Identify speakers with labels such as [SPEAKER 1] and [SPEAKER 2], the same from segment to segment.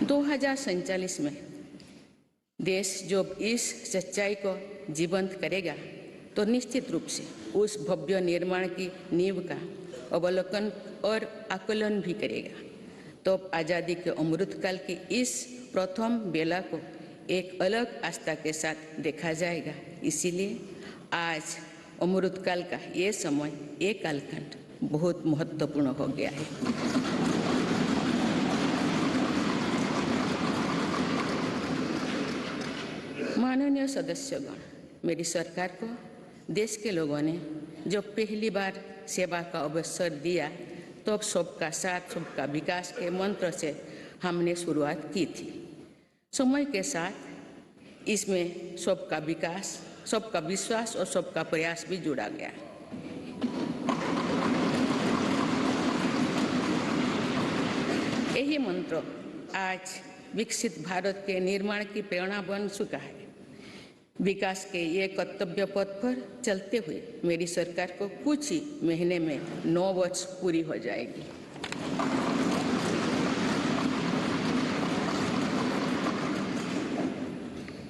[SPEAKER 1] 2047 में देश जब इस सच्चाई को जीवंत करेगा तो निश्चित रूप से उस भव्य निर्माण की नींव का अवलोकन और आकलन भी करेगा। तो आज़ादी के अमृतकाल की इस प्रथम बेला को एक अलग आस्था के साथ देखा जाएगा। इसीलिए आज अमृतकाल का ये समय, ये कालखंड बहुत महत्वपूर्ण हो गया है। माननीय सदस्यगण, मेरी सरकार को देश के लोगों ने जो पहली बार सेवा का अवसर दिया तो सबका साथ सबका विकास के मंत्र से हमने शुरुआत की थी। समय के साथ इसमें सबका विकास, सबका विश्वास और सबका प्रयास भी जुड़ा गया। यही मंत्र आज विकसित भारत के निर्माण की प्रेरणा बन चुका है। विकास के ये कर्तव्य पथ पर चलते हुए मेरी सरकार को कुछ ही महीने में 9 वर्ष पूरी हो जाएगी।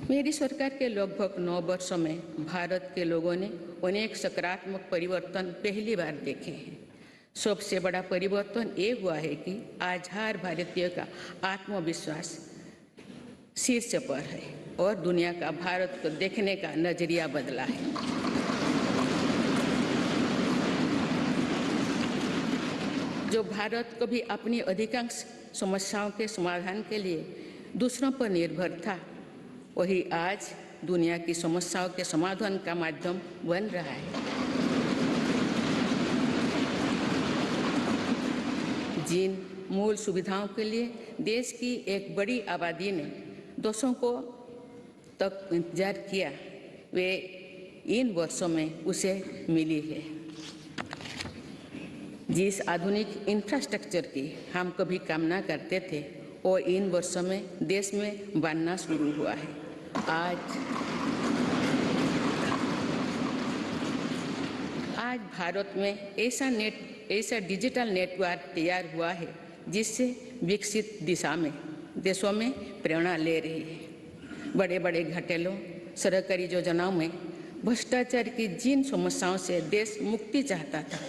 [SPEAKER 1] मेरी सरकार के लगभग 9 वर्षों में भारत के लोगों ने अनेक सकारात्मक परिवर्तन पहली बार देखे हैं। सबसे बड़ा परिवर्तन ये हुआ है कि आज हर भारतीय का आत्मविश्वास शीर्ष पर है और दुनिया का भारत को देखने का नजरिया बदला है। जो भारत कभी अपनी अधिकांश समस्याओं के समाधान के लिए दूसरों पर निर्भर था, वही आज दुनिया की समस्याओं के समाधान का माध्यम बन रहा है। जिन मूल सुविधाओं के लिए देश की एक बड़ी आबादी ने दशकों तक इंतजार किया, वे इन वर्षों में उसे मिली है। जिस आधुनिक इंफ्रास्ट्रक्चर की हम कभी कामना करते थे, वो इन वर्षों में देश में बनना शुरू हुआ है। आज भारत में ऐसा डिजिटल नेटवर्क तैयार हुआ है जिससे विकसित दिशा में देशों में प्रेरणा ले रही है। बड़े बड़े घोटालों, सरकारी योजनाओं में भ्रष्टाचार की जिन समस्याओं से देश मुक्ति चाहता था,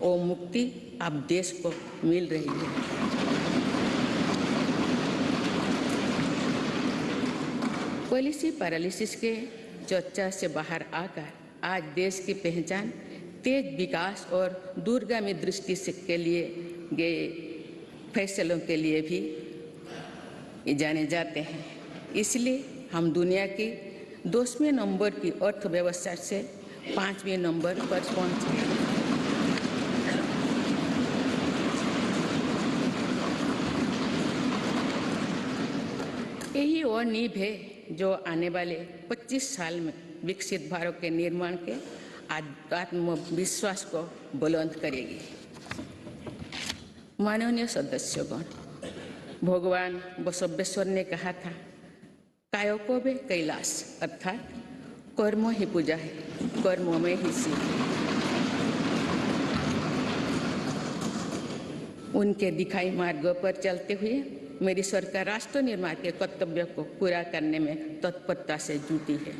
[SPEAKER 1] वो मुक्ति अब देश को मिल रही है। पॉलिसी पैरालिसिस के चर्चा से बाहर आकर आज देश की पहचान तेज विकास और दूरगामी दृष्टि से के लिए गए फैसलों के लिए भी जाने जाते हैं। इसलिए हम दुनिया की 10वें नंबर की अर्थव्यवस्था से 5वें नंबर पर पहुंचे। यही और नींव है जो आने वाले 25 साल में विकसित भारत के निर्माण के आत्मविश्वास को बुलंद करेगी। माननीय सदस्यगण, भगवान बसवेश्वर ने कहा था, कायोकोबे कैलाश, अर्थात कर्म ही पूजा है, कर्मों में ही सिद्ध। उनके दिखाई मार्ग पर चलते हुए मेरी सरकार राष्ट्र निर्माण के कर्तव्य को पूरा करने में तत्परता से जुटी है।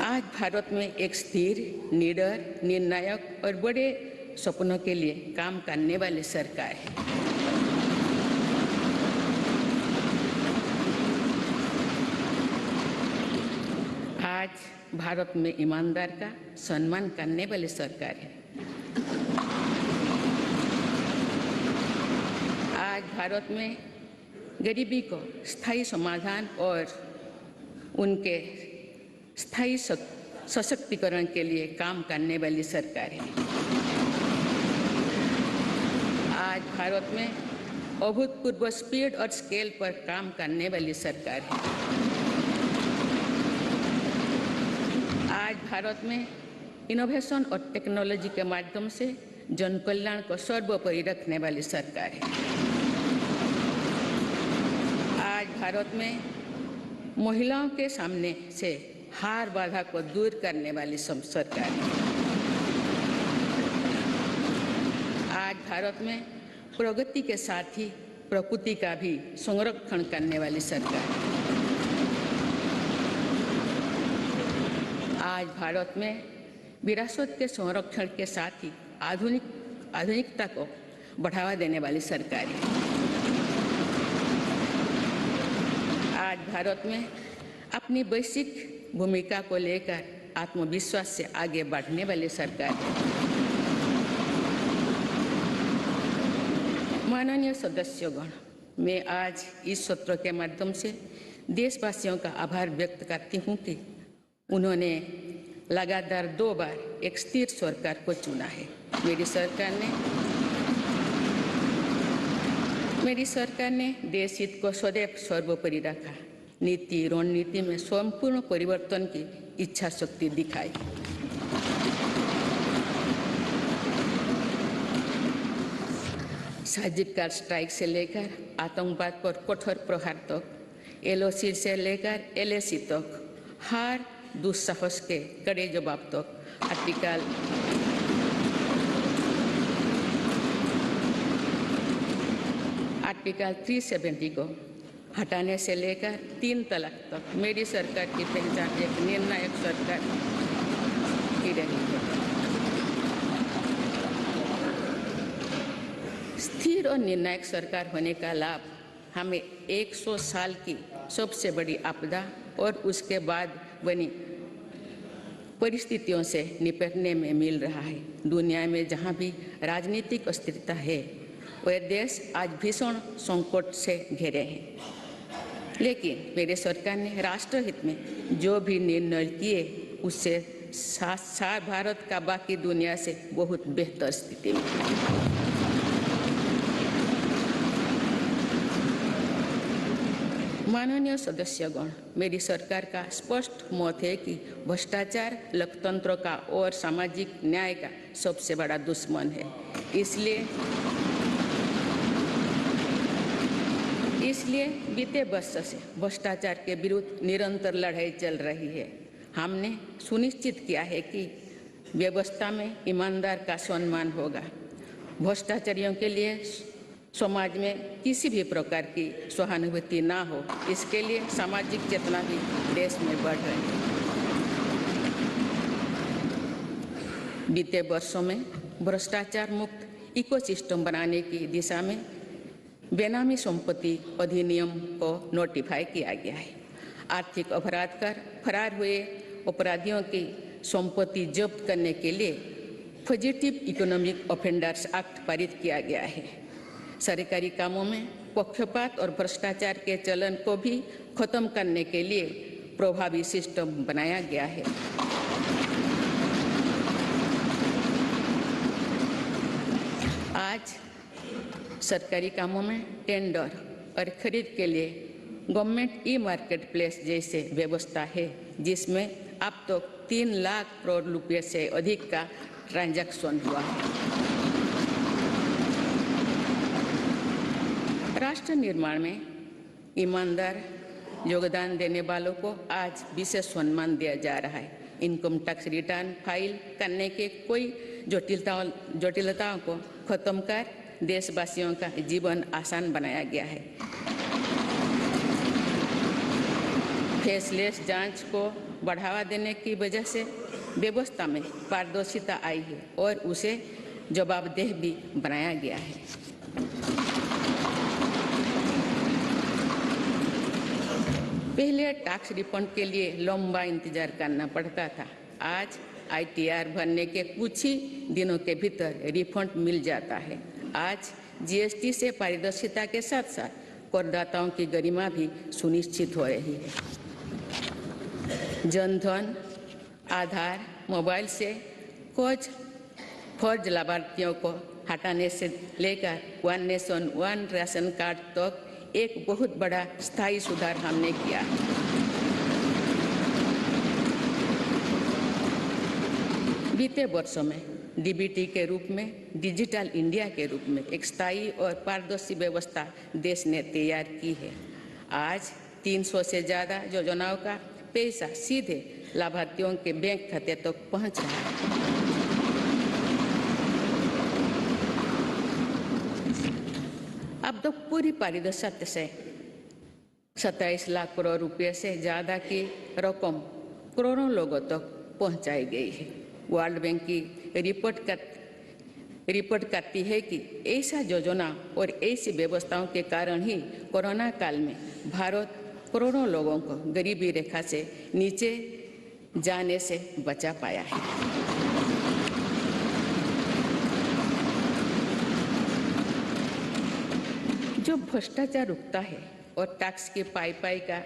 [SPEAKER 1] आज भारत में एक स्थिर, निडर, निर्णायक और बड़े सपनों के लिए काम करने वाली सरकार है। आज भारत में ईमानदार का सम्मान करने वाली सरकार है। आज भारत में गरीबी को स्थायी समाधान और उनके स्थायी सशक्तिकरण के लिए काम करने वाली सरकार है। आज भारत में अभूतपूर्व स्पीड और स्केल पर काम करने वाली सरकार है। आज भारत में इनोवेशन और टेक्नोलॉजी के माध्यम से जन कल्याण को सर्वोपरि रखने वाली सरकार है। आज भारत में महिलाओं के सामने से हर बाधा को दूर करने वाली सरकार है। आज भारत में प्रगति के साथ ही प्रकृति का भी संरक्षण करने वाली सरकार। आज भारत में विरासत के संरक्षण के साथ ही आधुनिकता को बढ़ावा देने वाली सरकार है। आज भारत में अपनी वैश्विक भूमिका को लेकर आत्मविश्वास से आगे बढ़ने वाली सरकार है। माननीय सदस्यगण, मैं आज इस सत्र के माध्यम से देशवासियों का आभार व्यक्त करती हूँ कि उन्होंने लगातार 2 बार एक स्थिर सरकार को चुना है। मेरी सरकार ने देश हित को सदैव सर्वोपरि रखा। नीति रणनीति में संपूर्ण परिवर्तन की इच्छा शक्ति दिखाई। सर्जिकल स्ट्राइक से लेकर आतंकवाद पर कठोर प्रहार तक, LOC से लेकर LAC तक, हर दुस्साहस के कड़े जवाब तक आर्टिकल 370 को हटाने से लेकर 3 तलाक तक मेरी सरकार की पहचान एक निर्णायक सरकार की रही है। स्थिर और निर्णायक सरकार होने का लाभ हमें 100 साल की सबसे बड़ी आपदा और उसके बाद बनी परिस्थितियों से निपटने में मिल रहा है। दुनिया में जहां भी राजनीतिक अस्थिरता है, वह देश आज भीषण संकट से घिरे हैं। लेकिन मेरी सरकार ने राष्ट्रहित में जो भी निर्णय किए, उससे साथ भारत का बाकी दुनिया से बहुत बेहतर स्थिति में है। माननीय सदस्यगण, मेरी सरकार का स्पष्ट मत है कि भ्रष्टाचार लोकतंत्र का और सामाजिक न्याय का सबसे बड़ा दुश्मन है। इसलिए बीते वर्ष से भ्रष्टाचार के विरुद्ध निरंतर लड़ाई चल रही है। हमने सुनिश्चित किया है कि व्यवस्था में ईमानदार का सम्मान होगा। भ्रष्टाचारियों के लिए समाज में किसी भी प्रकार की सहानुभूति ना हो, इसके लिए सामाजिक चेतना भी देश में बढ़ रही है। बीते वर्षों में भ्रष्टाचार मुक्त इकोसिस्टम बनाने की दिशा में बेनामी संपत्ति अधिनियम को नोटिफाई किया गया है। आर्थिक अपराध कर फरार हुए अपराधियों की संपत्ति जब्त करने के लिए फजिटिव इकोनॉमिक ऑफेंडर्स एक्ट पारित किया गया है। सरकारी कामों में पक्षपात और भ्रष्टाचार के चलन को भी खत्म करने के लिए प्रभावी सिस्टम बनाया गया है। आज सरकारी कामों में टेंडर और खरीद के लिए गवर्नमेंट ई-मार्केट प्लेस जैसे व्यवस्था है, जिसमें अब तक 3 लाख करोड़ रुपये से अधिक का ट्रांजैक्शन हुआ है। राष्ट्र निर्माण में ईमानदार योगदान देने वालों को आज विशेष सम्मान दिया जा रहा है। इनकम टैक्स रिटर्न फाइल करने के कोई जटिलताओं को खत्म कर देशवासियों का जीवन आसान बनाया गया है। फेसलेस जांच को बढ़ावा देने की वजह से व्यवस्था में पारदर्शिता आई है और उसे जवाबदेह भी बनाया गया है। पहले टैक्स रिफंड के लिए लंबा इंतजार करना पड़ता था। आज ITR भरने के कुछ ही दिनों के भीतर रिफंड मिल जाता है। आज GST से पारदर्शिता के साथ साथ करदाताओं की गरिमा भी सुनिश्चित हो रही है। जनधन, आधार, मोबाइल से कुछ फर्ज लाभार्थियों को हटाने से लेकर 1 नेशन 1 राशन कार्ड तक एक बहुत बड़ा स्थायी सुधार हमने किया है। बीते वर्षों में DBT के रूप में, डिजिटल इंडिया के रूप में एक स्थायी और पारदर्शी व्यवस्था देश ने तैयार की है। आज 300 से ज़्यादा योजनाओं का पैसा सीधे लाभार्थियों के बैंक खाते तक पहुंच रहा है। अब तो पूरी पारिदर्शिता से 27 लाख करोड़ रुपए से ज़्यादा की रकम करोड़ों लोगों तक पहुंचाई गई है। वर्ल्ड बैंक की रिपोर्ट करती है कि ऐसा योजना और ऐसी व्यवस्थाओं के कारण ही कोरोना काल में भारत करोड़ों लोगों को गरीबी रेखा से नीचे जाने से बचा पाया है। जो भ्रष्टाचार रुकता है और टैक्स की पाई का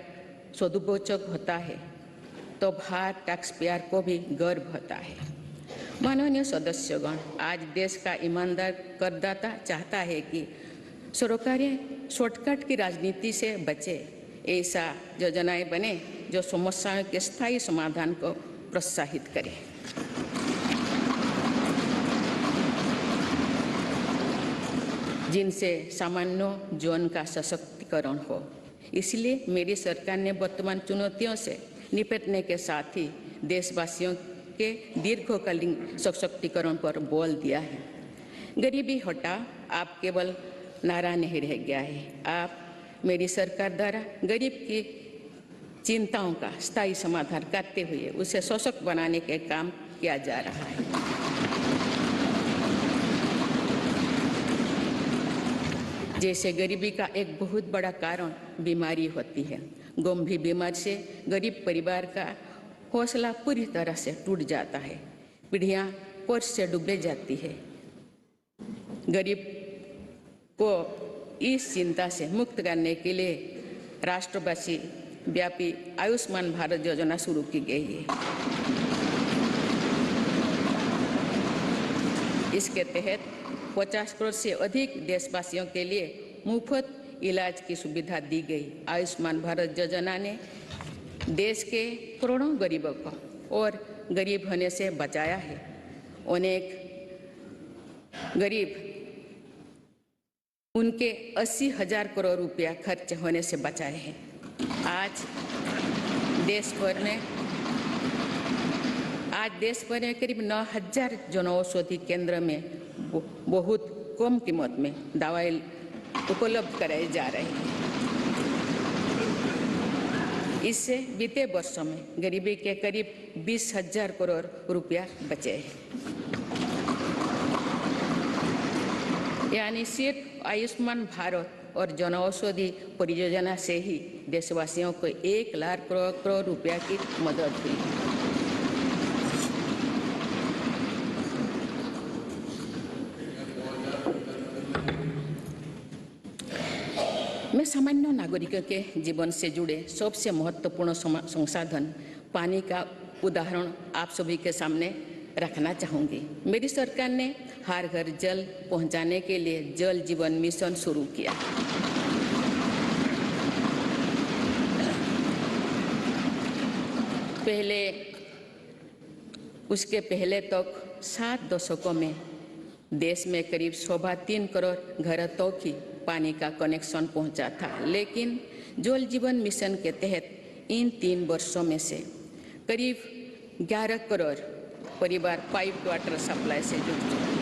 [SPEAKER 1] सदुपयोग होता है तो भारत टैक्स पेयर को भी गर्व होता है। माननीय सदस्यगण, आज देश का ईमानदार करदाता चाहता है कि सरकारें शॉर्टकट की राजनीति से बचे, ऐसा योजनाएं बने जो समस्याओं के स्थायी समाधान को प्रोत्साहित करे। जिनसे सामान्य जीवन का सशक्तिकरण हो। इसलिए मेरी सरकार ने वर्तमान चुनौतियों से निपटने के साथ ही देशवासियों के दीर्घकालीन सशक्तिकरण पर बल दिया है। गरीबी हटाओ आप केवल नारा नहीं रह गया है, आप मेरी सरकार द्वारा गरीब की चिंताओं का स्थायी समाधान करते हुए उसे सशक्त बनाने के काम किया जा रहा है। जैसे गरीबी का एक बहुत बड़ा कारण बीमारी होती है। गंभीर बीमारी से गरीब परिवार का हौसला पूरी तरह से टूट जाता है, पीढ़ियां कर्ज से डूबे जाती है। गरीब को इस चिंता से मुक्त करने के लिए राष्ट्रव्यापी व्यापी आयुष्मान भारत योजना शुरू की गई है। इसके तहत 50 करोड़ से अधिक देशवासियों के लिए मुफ्त इलाज की सुविधा दी गई। आयुष्मान भारत योजना ने देश के करोड़ों गरीबों को और गरीब होने से बचाया है। अनेक गरीब उनके 80,000 करोड़ रुपया खर्च होने से बचाए हैं। आज देश भर में करीब 9,000 जनऔषधि केंद्र में बहुत कम कीमत में दवाई उपलब्ध कराई जा रही है। इससे बीते वर्षों में गरीबी के करीब 20,000 करोड़ रुपया बचे हैं। यानी सिर्फ आयुष्मान भारत और जनऔषधि परियोजना से ही देशवासियों को 1 लाख करोड़ रुपया की मदद हुई। मैं सामान्य नागरिकों के जीवन से जुड़े सबसे महत्वपूर्ण संसाधन पानी का उदाहरण आप सभी के सामने रखना चाहूँगी। मेरी सरकार ने हर घर जल पहुँचाने के लिए जल जीवन मिशन शुरू किया। उसके पहले तक 7 दशकों में देश में करीब 3.25 करोड़ घरों तक ही पानी का कनेक्शन पहुंचा था, लेकिन जल जीवन मिशन के तहत इन 3 वर्षों में से करीब 11 करोड़ परिवार पाइप वाटर सप्लाई से जुड़ चुके हैं।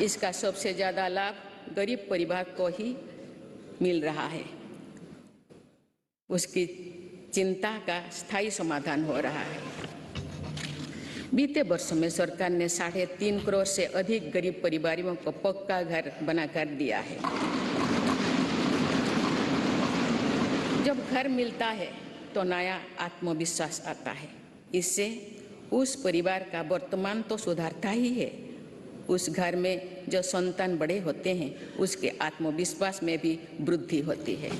[SPEAKER 1] इसका सबसे ज़्यादा लाभ गरीब परिवार को ही मिल रहा है। उसकी चिंता का स्थायी समाधान हो रहा है। बीते वर्षों में सरकार ने 3.5 करोड़ से अधिक गरीब परिवारों को पक्का घर बनाकर दिया है। जब घर मिलता है तो नया आत्मविश्वास आता है। इससे उस परिवार का वर्तमान तो सुधरता ही है, उस घर में जो संतान बड़े होते हैं उसके आत्मविश्वास में भी वृद्धि होती है।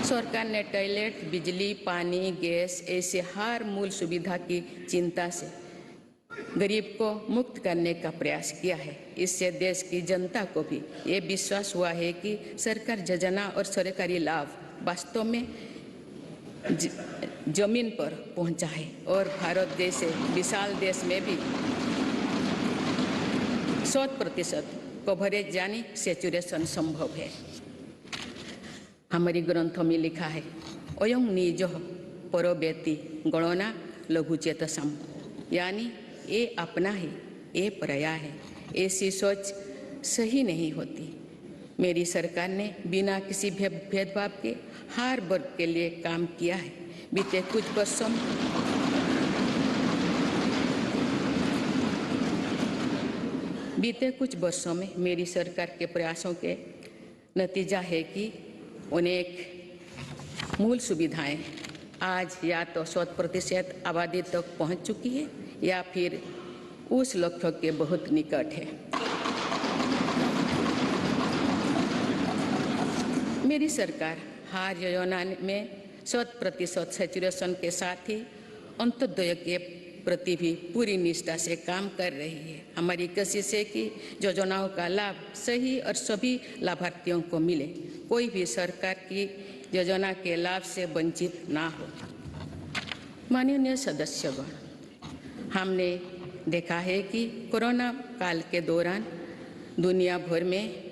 [SPEAKER 1] सरकार ने टॉयलेट, बिजली, पानी, गैस ऐसे हर मूल सुविधा की चिंता से गरीब को मुक्त करने का प्रयास किया है। इससे देश की जनता को भी ये विश्वास हुआ है कि सरकार योजना और सरकारी लाभ वास्तव में जमीन पर पहुंचा है और भारत जैसे विशाल देश में भी 100% कवरेज यानी सैचुरेशन संभव है। हमारी ग्रंथों में लिखा है, अयं निजः परो वेत्ति गणना लघुचेतसम्। यानी ये अपना है, ये पराया है, ऐसी सोच सही नहीं होती। मेरी सरकार ने बिना किसी भेदभाव के हर वर्ग के लिए काम किया है। बीते कुछ वर्षों में मेरी सरकार के प्रयासों के नतीजा है कि अनेक मूल सुविधाएं आज या तो 100% आबादी तक पहुंच चुकी है या फिर उस लक्ष्य के बहुत निकट है। मेरी सरकार हर योजना में 100% सैचुरेशन के साथ ही अंत्योदय के प्रति भी पूरी निष्ठा से काम कर रही है। हमारी कोशिश है कि योजनाओं का लाभ सही और सभी लाभार्थियों को मिले, कोई भी सरकार की योजना के लाभ से वंचित ना हो। माननीय सदस्यगण, हमने देखा है कि कोरोना काल के दौरान दुनिया भर में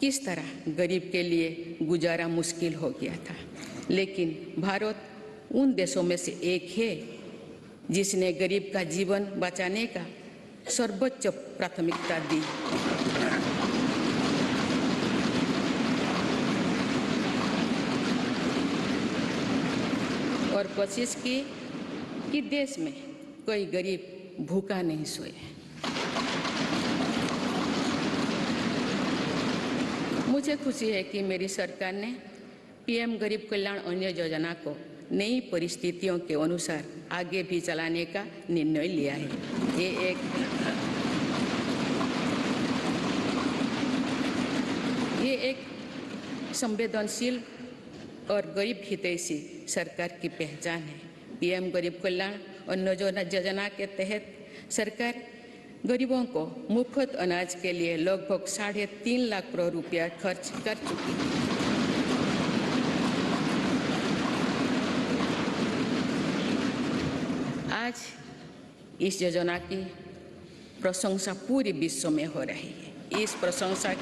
[SPEAKER 1] किस तरह गरीब के लिए गुजारा मुश्किल हो गया था, लेकिन भारत उन देशों में से एक है जिसने गरीब का जीवन बचाने का सर्वोच्च प्राथमिकता दी। और कोशिश की कि देश में कोई गरीब भूखा नहीं सोए। मुझे खुशी है कि मेरी सरकार ने पीएम गरीब कल्याण अन्न योजना को नई परिस्थितियों के अनुसार आगे भी चलाने का निर्णय लिया है। ये एक संवेदनशील और गरीब हितैषी सरकार की पहचान है। पीएम गरीब कल्याण अन्न योजना के तहत सरकार गरीबों को मुफ्त अनाज के लिए लगभग 3.5 लाख करोड़ रुपया खर्च कर चुकी है। आज इस योजना की प्रशंसा पूरे विश्व में हो रही है। इस प्रशंसा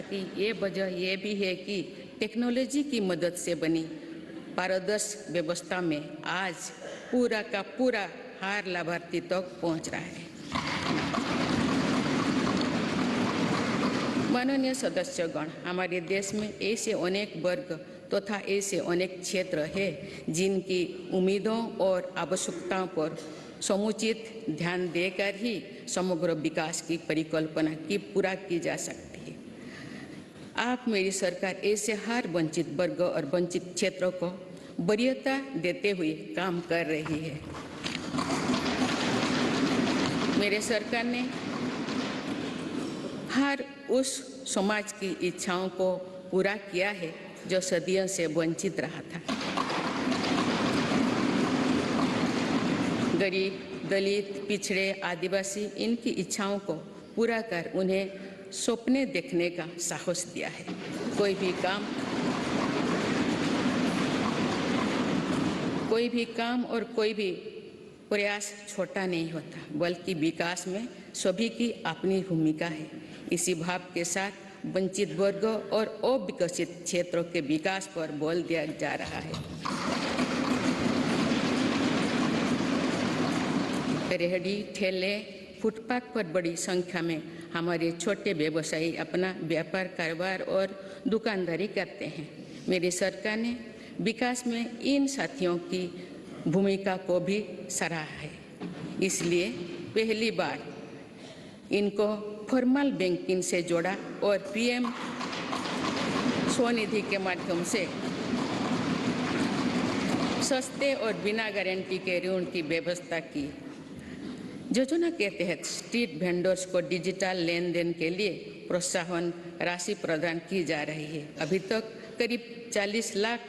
[SPEAKER 1] की ये वजह ये भी है कि टेक्नोलॉजी की मदद से बनी पारदर्शी व्यवस्था में आज पूरा का पूरा हर लाभार्थी तक पहुंच रहा है। माननीय सदस्यगण, हमारे देश में ऐसे अनेक वर्ग तथा ऐसे अनेक क्षेत्र हैं जिनकी उम्मीदों और आवश्यकताओं पर समुचित ध्यान देकर ही समग्र विकास की परिकल्पना की पूरा की जा सकती है। आप मेरी सरकार ऐसे हर वंचित वर्ग और वंचित क्षेत्रों को वरीयता देते हुए काम कर रही है। मेरे सरकार ने हर उस समाज की इच्छाओं को पूरा किया है जो सदियों से वंचित रहा था। गरीब, दलित, पिछड़े, आदिवासी इनकी इच्छाओं को पूरा कर उन्हें सपने देखने का साहस दिया है। कोई भी काम और कोई भी प्रयास छोटा नहीं होता, बल्कि विकास में सभी की अपनी भूमिका है। इसी भाव के साथ वंचित वर्गों और अविकसित क्षेत्रों के विकास पर बल दिया जा रहा है। रेहड़ी, ठेले, फुटपाथ पर बड़ी संख्या में हमारे छोटे व्यवसायी अपना व्यापार, कारोबार और दुकानदारी करते हैं। मेरी सरकार ने विकास में इन साथियों की भूमिका को भी सराहा है। इसलिए पहली बार इनको फॉर्मल बैंकिंग से जोड़ा और पीएम स्वनिधि के माध्यम से सस्ते और बिना गारंटी के ऋण की व्यवस्था की। योजना के तहत स्ट्रीट वेंडर्स को डिजिटल लेन देन के लिए प्रोत्साहन राशि प्रदान की जा रही है। अभी तक करीब 40 लाख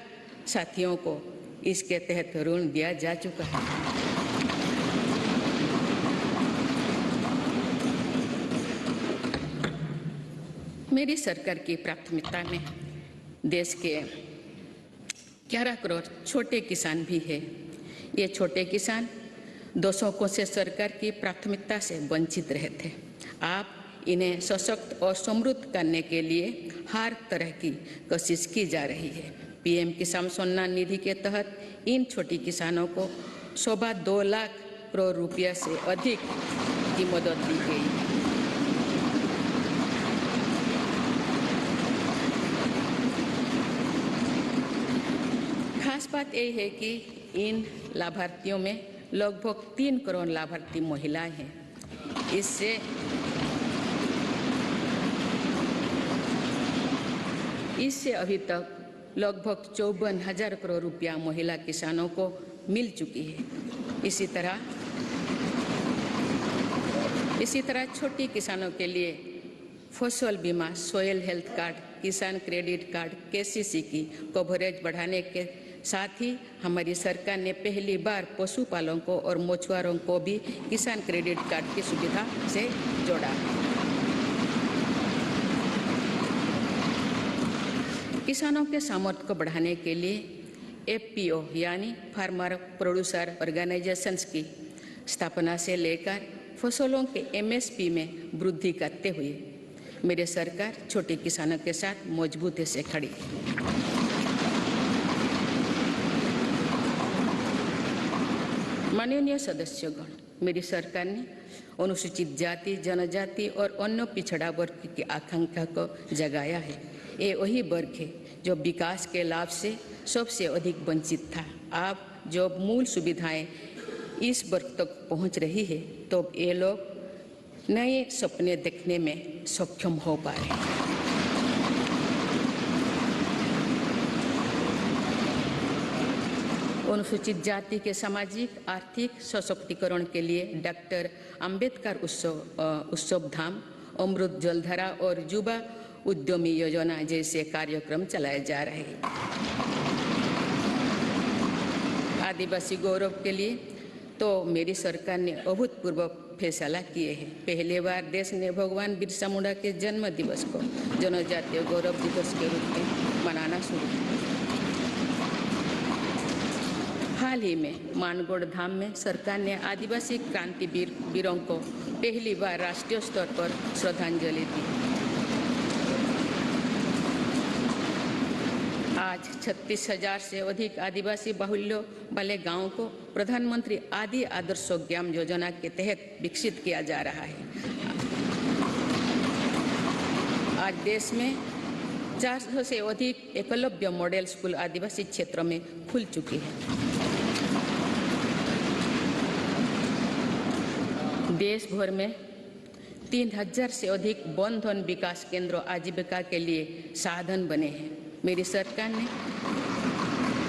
[SPEAKER 1] साथियों को इसके तहत ऋण दिया जा चुका है। मेरी सरकार की प्राथमिकता में देश के 11 करोड़ छोटे किसान भी है। ये छोटे किसान दशकों से सरकार की प्राथमिकता से वंचित रहे थे। आप इन्हें सशक्त और समृद्ध करने के लिए हर तरह की कोशिश की जा रही है। पीएम किसान सम्मान निधि के तहत इन छोटी किसानों को 2.25 लाख करोड़ रुपया से अधिक की मदद दी गई। खास बात यह है कि इन लाभार्थियों में लगभग 3 करोड़ लाभार्थी महिलाएं हैं। इससे अभी तक लगभग 54,000 करोड़ रुपया महिला किसानों को मिल चुकी है। इसी तरह छोटी किसानों के लिए फसल बीमा, सॉइल हेल्थ कार्ड, किसान क्रेडिट कार्ड, केसीसी की कवरेज बढ़ाने के साथ ही हमारी सरकार ने पहली बार पशुपालकों और मछुआरों को भी किसान क्रेडिट कार्ड की सुविधा से जोड़ा। किसानों के सामर्थ्य को बढ़ाने के लिए एफपीओ यानी फार्मर प्रोड्यूसर ऑर्गेनाइजेशंस की स्थापना से लेकर फसलों के एमएसपी में वृद्धि करते हुए मेरी सरकार छोटे किसानों के साथ मजबूती से खड़ी है। माननीय सदस्यगण, मेरी सरकार ने अनुसूचित जाति, जनजाति और अन्य पिछड़ा वर्ग की आकांक्षा को जगाया है। ये वही वर्ग है जो विकास के लाभ से सबसे अधिक वंचित था। अब जब मूल सुविधाएं इस वर्ग तक पहुंच रही है तो ये लोग नए सपने देखने में सक्षम हो पा रहे हैं। अनुसूचित जाति के सामाजिक आर्थिक सशक्तिकरण के लिए डॉक्टर अंबेडकर उत्सव धाम, अमृत जलधारा और युवा उद्यमी योजना जैसे कार्यक्रम चलाए जा रहे हैं। आदिवासी गौरव के लिए तो मेरी सरकार ने अभूतपूर्व फैसला किए हैं। पहली बार देश ने भगवान बिरसा मुंडा के जन्म दिवस को जनजातीय गौरव दिवस के रूप में मनाना शुरू किया। हाल ही में मानगढ़ धाम में सरकार ने आदिवासी क्रांति वीरों को पहली बार राष्ट्रीय स्तर पर श्रद्धांजलि दी। आज 36,000 से अधिक आदिवासी बाहुल्य वाले गांवों को प्रधानमंत्री आदि आदर्श ग्राम योजना के तहत विकसित किया जा रहा है। आज देश में 400 से अधिक एकलव्य मॉडल स्कूल आदिवासी क्षेत्रों में खुल चुकी है। देश भर में 3,000 से अधिक वन धन विकास केंद्र आजीविका के लिए साधन बने हैं। मेरी सरकार ने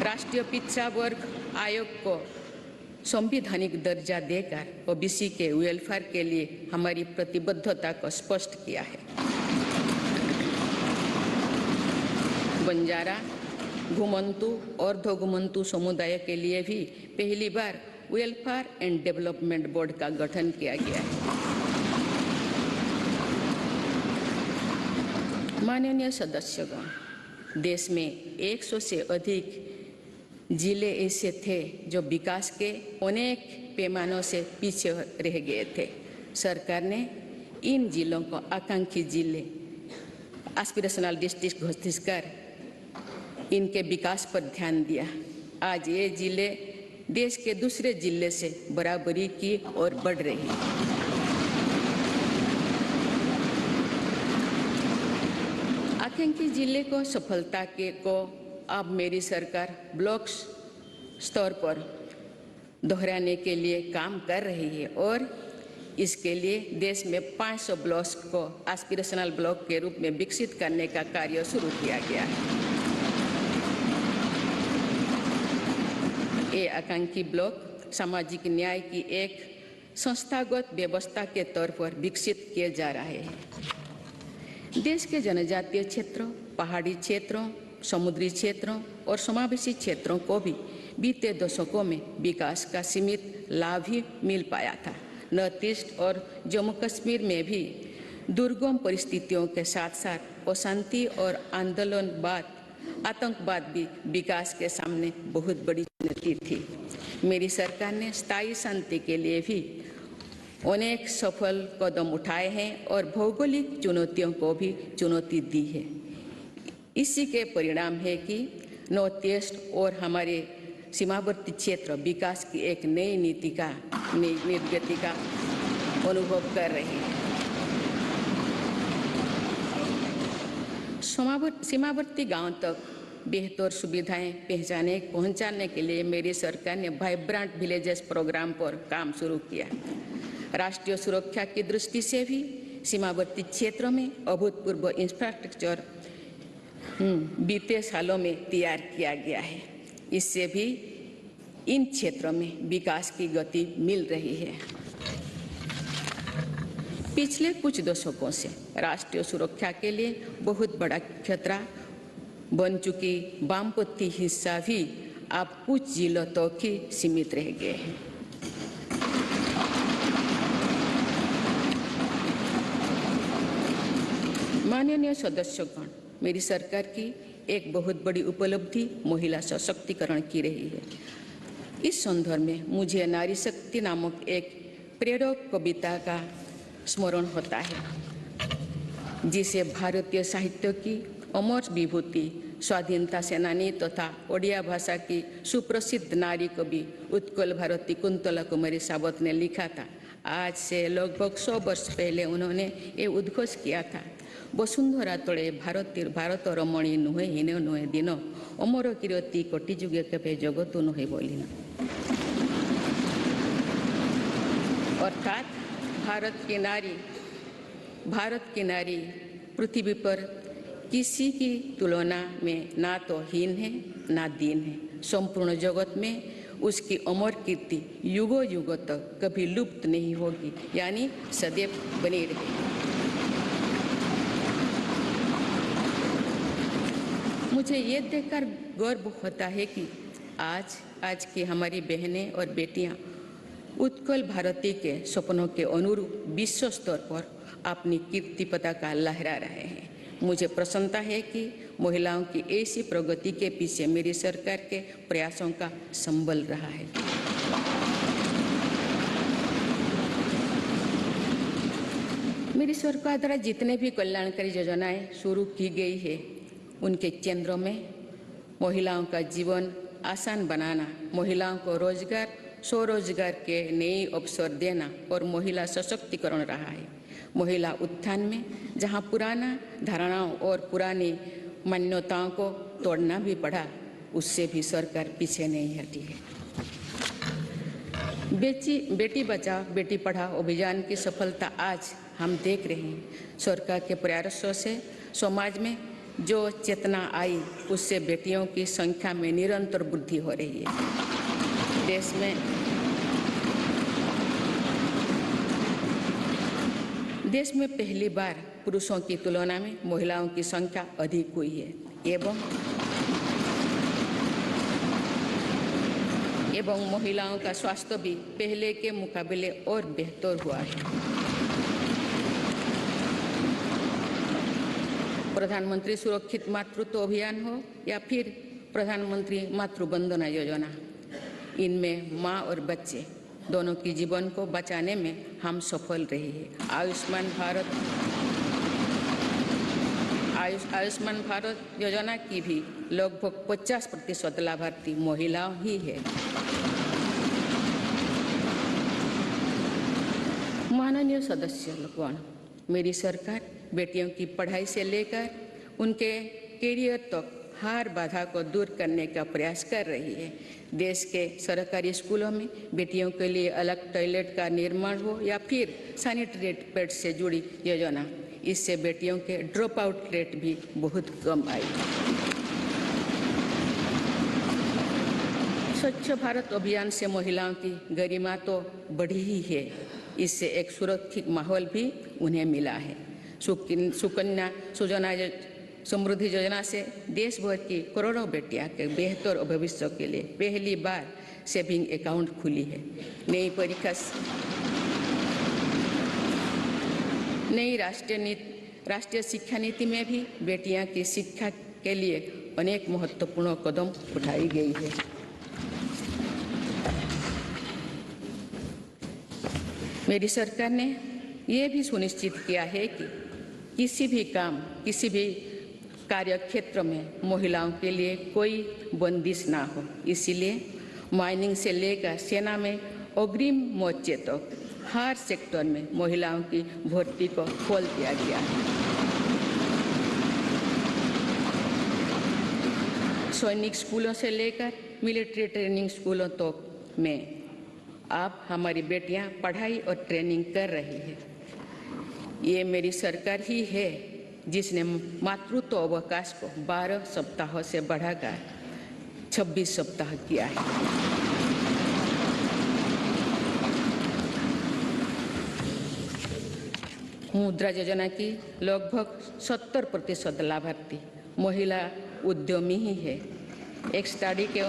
[SPEAKER 1] राष्ट्रीय पिछड़ा वर्ग आयोग को संवैधानिक दर्जा देकर ओबीसी के वेलफेयर के लिए हमारी प्रतिबद्धता को स्पष्ट किया है। बंजारा, घुमंतु और अर्धघुमंतु समुदाय के लिए भी पहली बार वेलफेयर एंड डेवलपमेंट बोर्ड का गठन किया गया है। माननीय सदस्यगण, देश में 100 से अधिक जिले ऐसे थे जो विकास के अनेक पैमानों से पीछे रह गए थे। सरकार ने इन जिलों को आकांक्षी जिले, एस्पिरेशनल डिस्ट्रिक्ट घोषित कर इनके विकास पर ध्यान दिया। आज ये जिले देश के दूसरे जिले से बराबरी की ओर बढ़ रही है। आकांक्षी जिले को सफलता को अब मेरी सरकार ब्लॉक स्तर पर दोहराने के लिए काम कर रही है और इसके लिए देश में 500 ब्लॉक्स को एस्पिरेशनल ब्लॉक के रूप में विकसित करने का कार्य शुरू किया गया है। ये आकांक्षी ब्लॉक सामाजिक न्याय की एक संस्थागत व्यवस्था के तौर पर विकसित किए जा रहे हैं। देश के जनजातीय क्षेत्रों, पहाड़ी क्षेत्रों, समुद्री क्षेत्रों और समावेशी क्षेत्रों को भी बीते दशकों में विकास का सीमित लाभ ही मिल पाया था। नॉर्थ ईस्ट और जम्मू कश्मीर में भी दुर्गम परिस्थितियों के साथ साथ अशांति और आतंकवाद भी विकास के सामने बहुत बड़ी चुनौती थी। मेरी सरकार ने स्थायी शांति के लिए भी अनेक सफल कदम उठाए हैं और भौगोलिक चुनौतियों को भी चुनौती दी है। इसी के परिणाम है कि नॉर्थ ईस्ट और हमारे सीमावर्ती क्षेत्र विकास की एक नई नीति का निर्गति का अनुभव कर रहे हैं। सीमावर्ती गांव तक बेहतर सुविधाएं पहुंचाने के लिए मेरी सरकार ने वाइब्रेंट विलेजेस प्रोग्राम पर काम शुरू किया। राष्ट्रीय सुरक्षा की दृष्टि से भी सीमावर्ती क्षेत्रों में अभूतपूर्व इंफ्रास्ट्रक्चर बीते सालों में तैयार किया गया है। इससे भी इन क्षेत्रों में विकास की गति मिल रही है। पिछले कुछ दशकों से राष्ट्रीय सुरक्षा के लिए बहुत बड़ा खतरा बन चुकी वामपंथी हिस्सा भी अब कुछ जिलों तक ही सीमित रह गए हैं। माननीय सदस्यगण, मेरी सरकार की एक बहुत बड़ी उपलब्धि महिला सशक्तिकरण की रही है। इस संदर्भ में मुझे नारी शक्ति नामक एक प्रेरक कविता का स्मरण होता है, जिसे भारतीय साहित्य की अमर विभूति स्वाधीनता सेनानी तथा ओडिया भाषा की सुप्रसिद्ध नारी कवि उत्कल भारती कुंतला कुमारी सावत ने लिखा था। आज से लगभग 100 वर्ष पहले उन्होंने ये उद्घोष किया था, वसुंधरा तले भारत रमणी नुहे हीन नुहे दिन अमर कीर्ति कोटि जुगे केबे जगत नुहे बोलिना। अर्थात भारत की नारी पृथ्वी पर किसी की तुलना में ना तो हीन है ना दीन है। संपूर्ण जगत में उसकी अमर कीर्ति युगों युगों तक कभी लुप्त नहीं होगी, यानी सदैव बनी रहेगी। मुझे ये देखकर गर्व होता है कि आज की हमारी बहनें और बेटियां उत्कल भारती के सपनों के अनुरूप विश्व स्तर पर अपनी कीर्ति पताका लहरा रहे हैं। मुझे प्रसन्नता है कि महिलाओं की ऐसी प्रगति के पीछे मेरी सरकार के प्रयासों का संबल रहा है। मेरी सरकार द्वारा जितने भी कल्याणकारी योजनाएं शुरू की गई है, उनके केंद्रों में महिलाओं का जीवन आसान बनाना, महिलाओं को रोजगार स्वरोजगार के नए अवसर देना और महिला सशक्तिकरण रहा है। महिला उत्थान में जहां पुराना धारणाओं और पुरानी मान्यताओं को तोड़ना भी पड़ा, उससे भी सरकार पीछे नहीं हटी है। बेटी बचाओ बेटी पढ़ाओ अभियान की सफलता आज हम देख रहे हैं। सरकार के प्रयासों से समाज में जो चेतना आई, उससे बेटियों की संख्या में निरंतर वृद्धि हो रही है। देश में पहली बार पुरुषों की तुलना में महिलाओं की संख्या अधिक हुई है एवं महिलाओं का स्वास्थ्य भी पहले के मुकाबले और बेहतर हुआ है। प्रधानमंत्री सुरक्षित मातृत्व अभियान हो या फिर प्रधानमंत्री मातृ वंदना योजना, इनमें माँ और बच्चे दोनों की जीवन को बचाने में हम सफल रहे हैं। आयुष्मान भारत योजना की भी लगभग 50% लाभार्थी महिलाओं ही है। माननीय सदस्यगण, मेरी सरकार बेटियों की पढ़ाई से लेकर उनके कैरियर तक हर बाधा को दूर करने का प्रयास कर रही है। देश के सरकारी स्कूलों में बेटियों के लिए अलग टॉयलेट का निर्माण हो या फिर सैनिटरी पैड से जुड़ी योजना, इससे बेटियों के ड्रॉप आउट रेट भी बहुत कम आई। स्वच्छ भारत अभियान से महिलाओं की गरिमा तो बढ़ी ही है, इससे एक सुरक्षित माहौल भी उन्हें मिला है। सुकन्या सुजना समृद्धि योजना से देश भर की करोड़ों बेटियां के बेहतर भविष्य के लिए पहली बार सेविंग अकाउंट खुली है। नई राष्ट्रीय शिक्षा नीति में भी बेटियां की शिक्षा के लिए अनेक महत्वपूर्ण कदम उठाई गई है। मेरी सरकार ने यह भी सुनिश्चित किया है कि किसी भी कार्य क्षेत्र में महिलाओं के लिए कोई बंदिश ना हो। इसीलिए माइनिंग से लेकर सेना में अग्रिम मोर्चे तक हर सेक्टर में महिलाओं की भर्ती को खोल दिया गया है। सैनिक स्कूलों से लेकर मिलिट्री ट्रेनिंग स्कूलों तक में अब हमारी बेटियां पढ़ाई और ट्रेनिंग कर रही है। ये मेरी सरकार ही है जिसने मातृत्व अवकाश को 12 सप्ताह से बढ़ाकर 26 सप्ताह किया है। मुद्रा योजना की लगभग 70% लाभार्थी महिला उद्यमी ही है। एक स्टडी के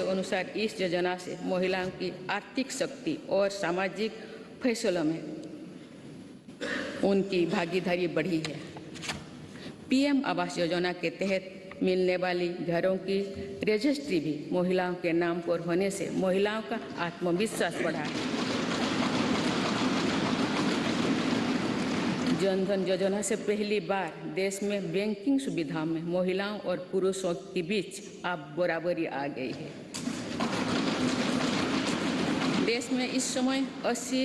[SPEAKER 1] अनुसार इस योजना से महिलाओं की आर्थिक शक्ति और सामाजिक फैसलों में उनकी भागीदारी बढ़ी है। पीएम आवास योजना के तहत मिलने वाली घरों की रजिस्ट्री भी महिलाओं के नाम पर होने से महिलाओं का आत्मविश्वास बढ़ा है। जन धन योजना से पहली बार देश में बैंकिंग सुविधाओं में महिलाओं और पुरुषों के बीच अब बराबरी आ गई है। देश में इस समय 80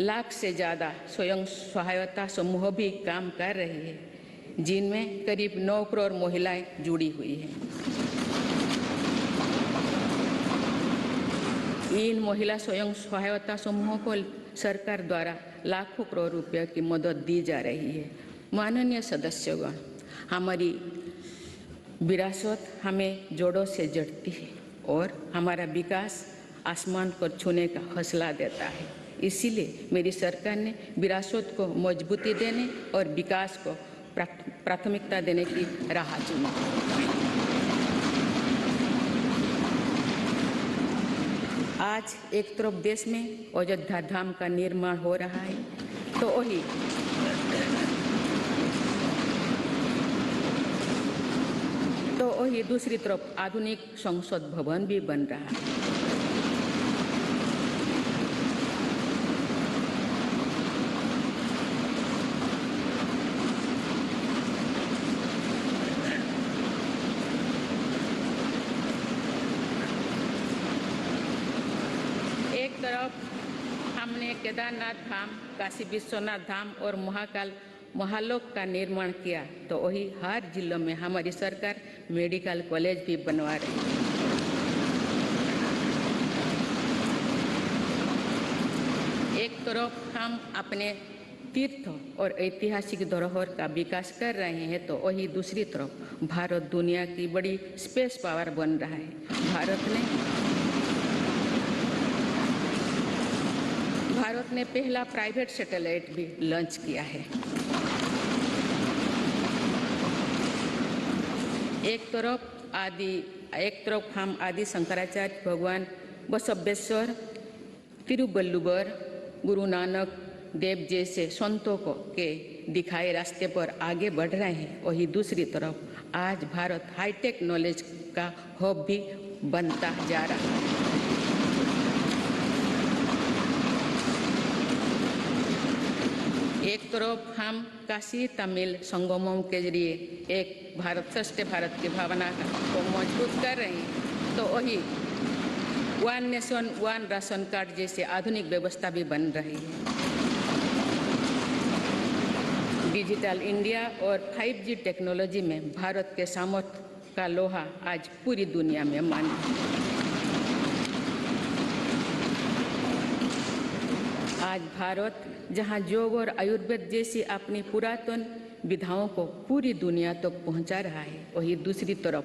[SPEAKER 1] लाख से ज़्यादा स्वयं सहायता समूह भी काम कर रहे हैं, जिनमें करीब 9 करोड़ महिलाएं जुड़ी हुई हैं। इन महिला स्वयं सहायता समूहों को सरकार द्वारा लाखों करोड़ रुपए की मदद दी जा रही है। माननीय सदस्यगण, हमारी विरासत हमें जोड़ों से जड़ती है और हमारा विकास आसमान को छूने का हौसला देता है। इसीलिए मेरी सरकार ने विरासत को मजबूती देने और विकास को प्राथमिकता देने की राह चुनी। आज एक तरफ देश में अयोध्या धाम का निर्माण हो रहा है, तो वही दूसरी तरफ आधुनिक संसद भवन भी बन रहा है। एक तरफ हमने केदारनाथ धाम, काशी विश्वनाथ धाम और महाकाल महालोक का निर्माण किया, तो वही हर जिलों में हमारी सरकार मेडिकल कॉलेज भी बनवा रही है। एक तरफ हम अपने तीर्थ और ऐतिहासिक धरोहर का विकास कर रहे हैं, तो वही दूसरी तरफ भारत दुनिया की बड़ी स्पेस पावर बन रहा है। भारत ने पहला प्राइवेट सैटेलाइट भी लॉन्च किया है। एक तरफ हम आदि शंकराचार्य भगवान बसवेश्वर, तिरुवल्लुवर, गुरु नानक देव जैसे संतों के दिखाए रास्ते पर आगे बढ़ रहे हैं, वही दूसरी तरफ आज भारत हाईटेक नॉलेज का हब भी बनता जा रहा है। एक तरफ हम काशी तमिल संगमों के जरिए एक भारत श्रेष्ठ भारत की भावना को मजबूत कर रहे हैं, तो वही one nation one ration card जैसे आधुनिक व्यवस्था भी बन रही है। डिजिटल इंडिया और 5G टेक्नोलॉजी में भारत के सामर्थ्य का लोहा आज पूरी दुनिया में मान्य है। आज भारत जहां योग और आयुर्वेद जैसी अपनी पुरातन विधाओं को पूरी दुनिया तक पहुंचा रहा है, वही दूसरी तरफ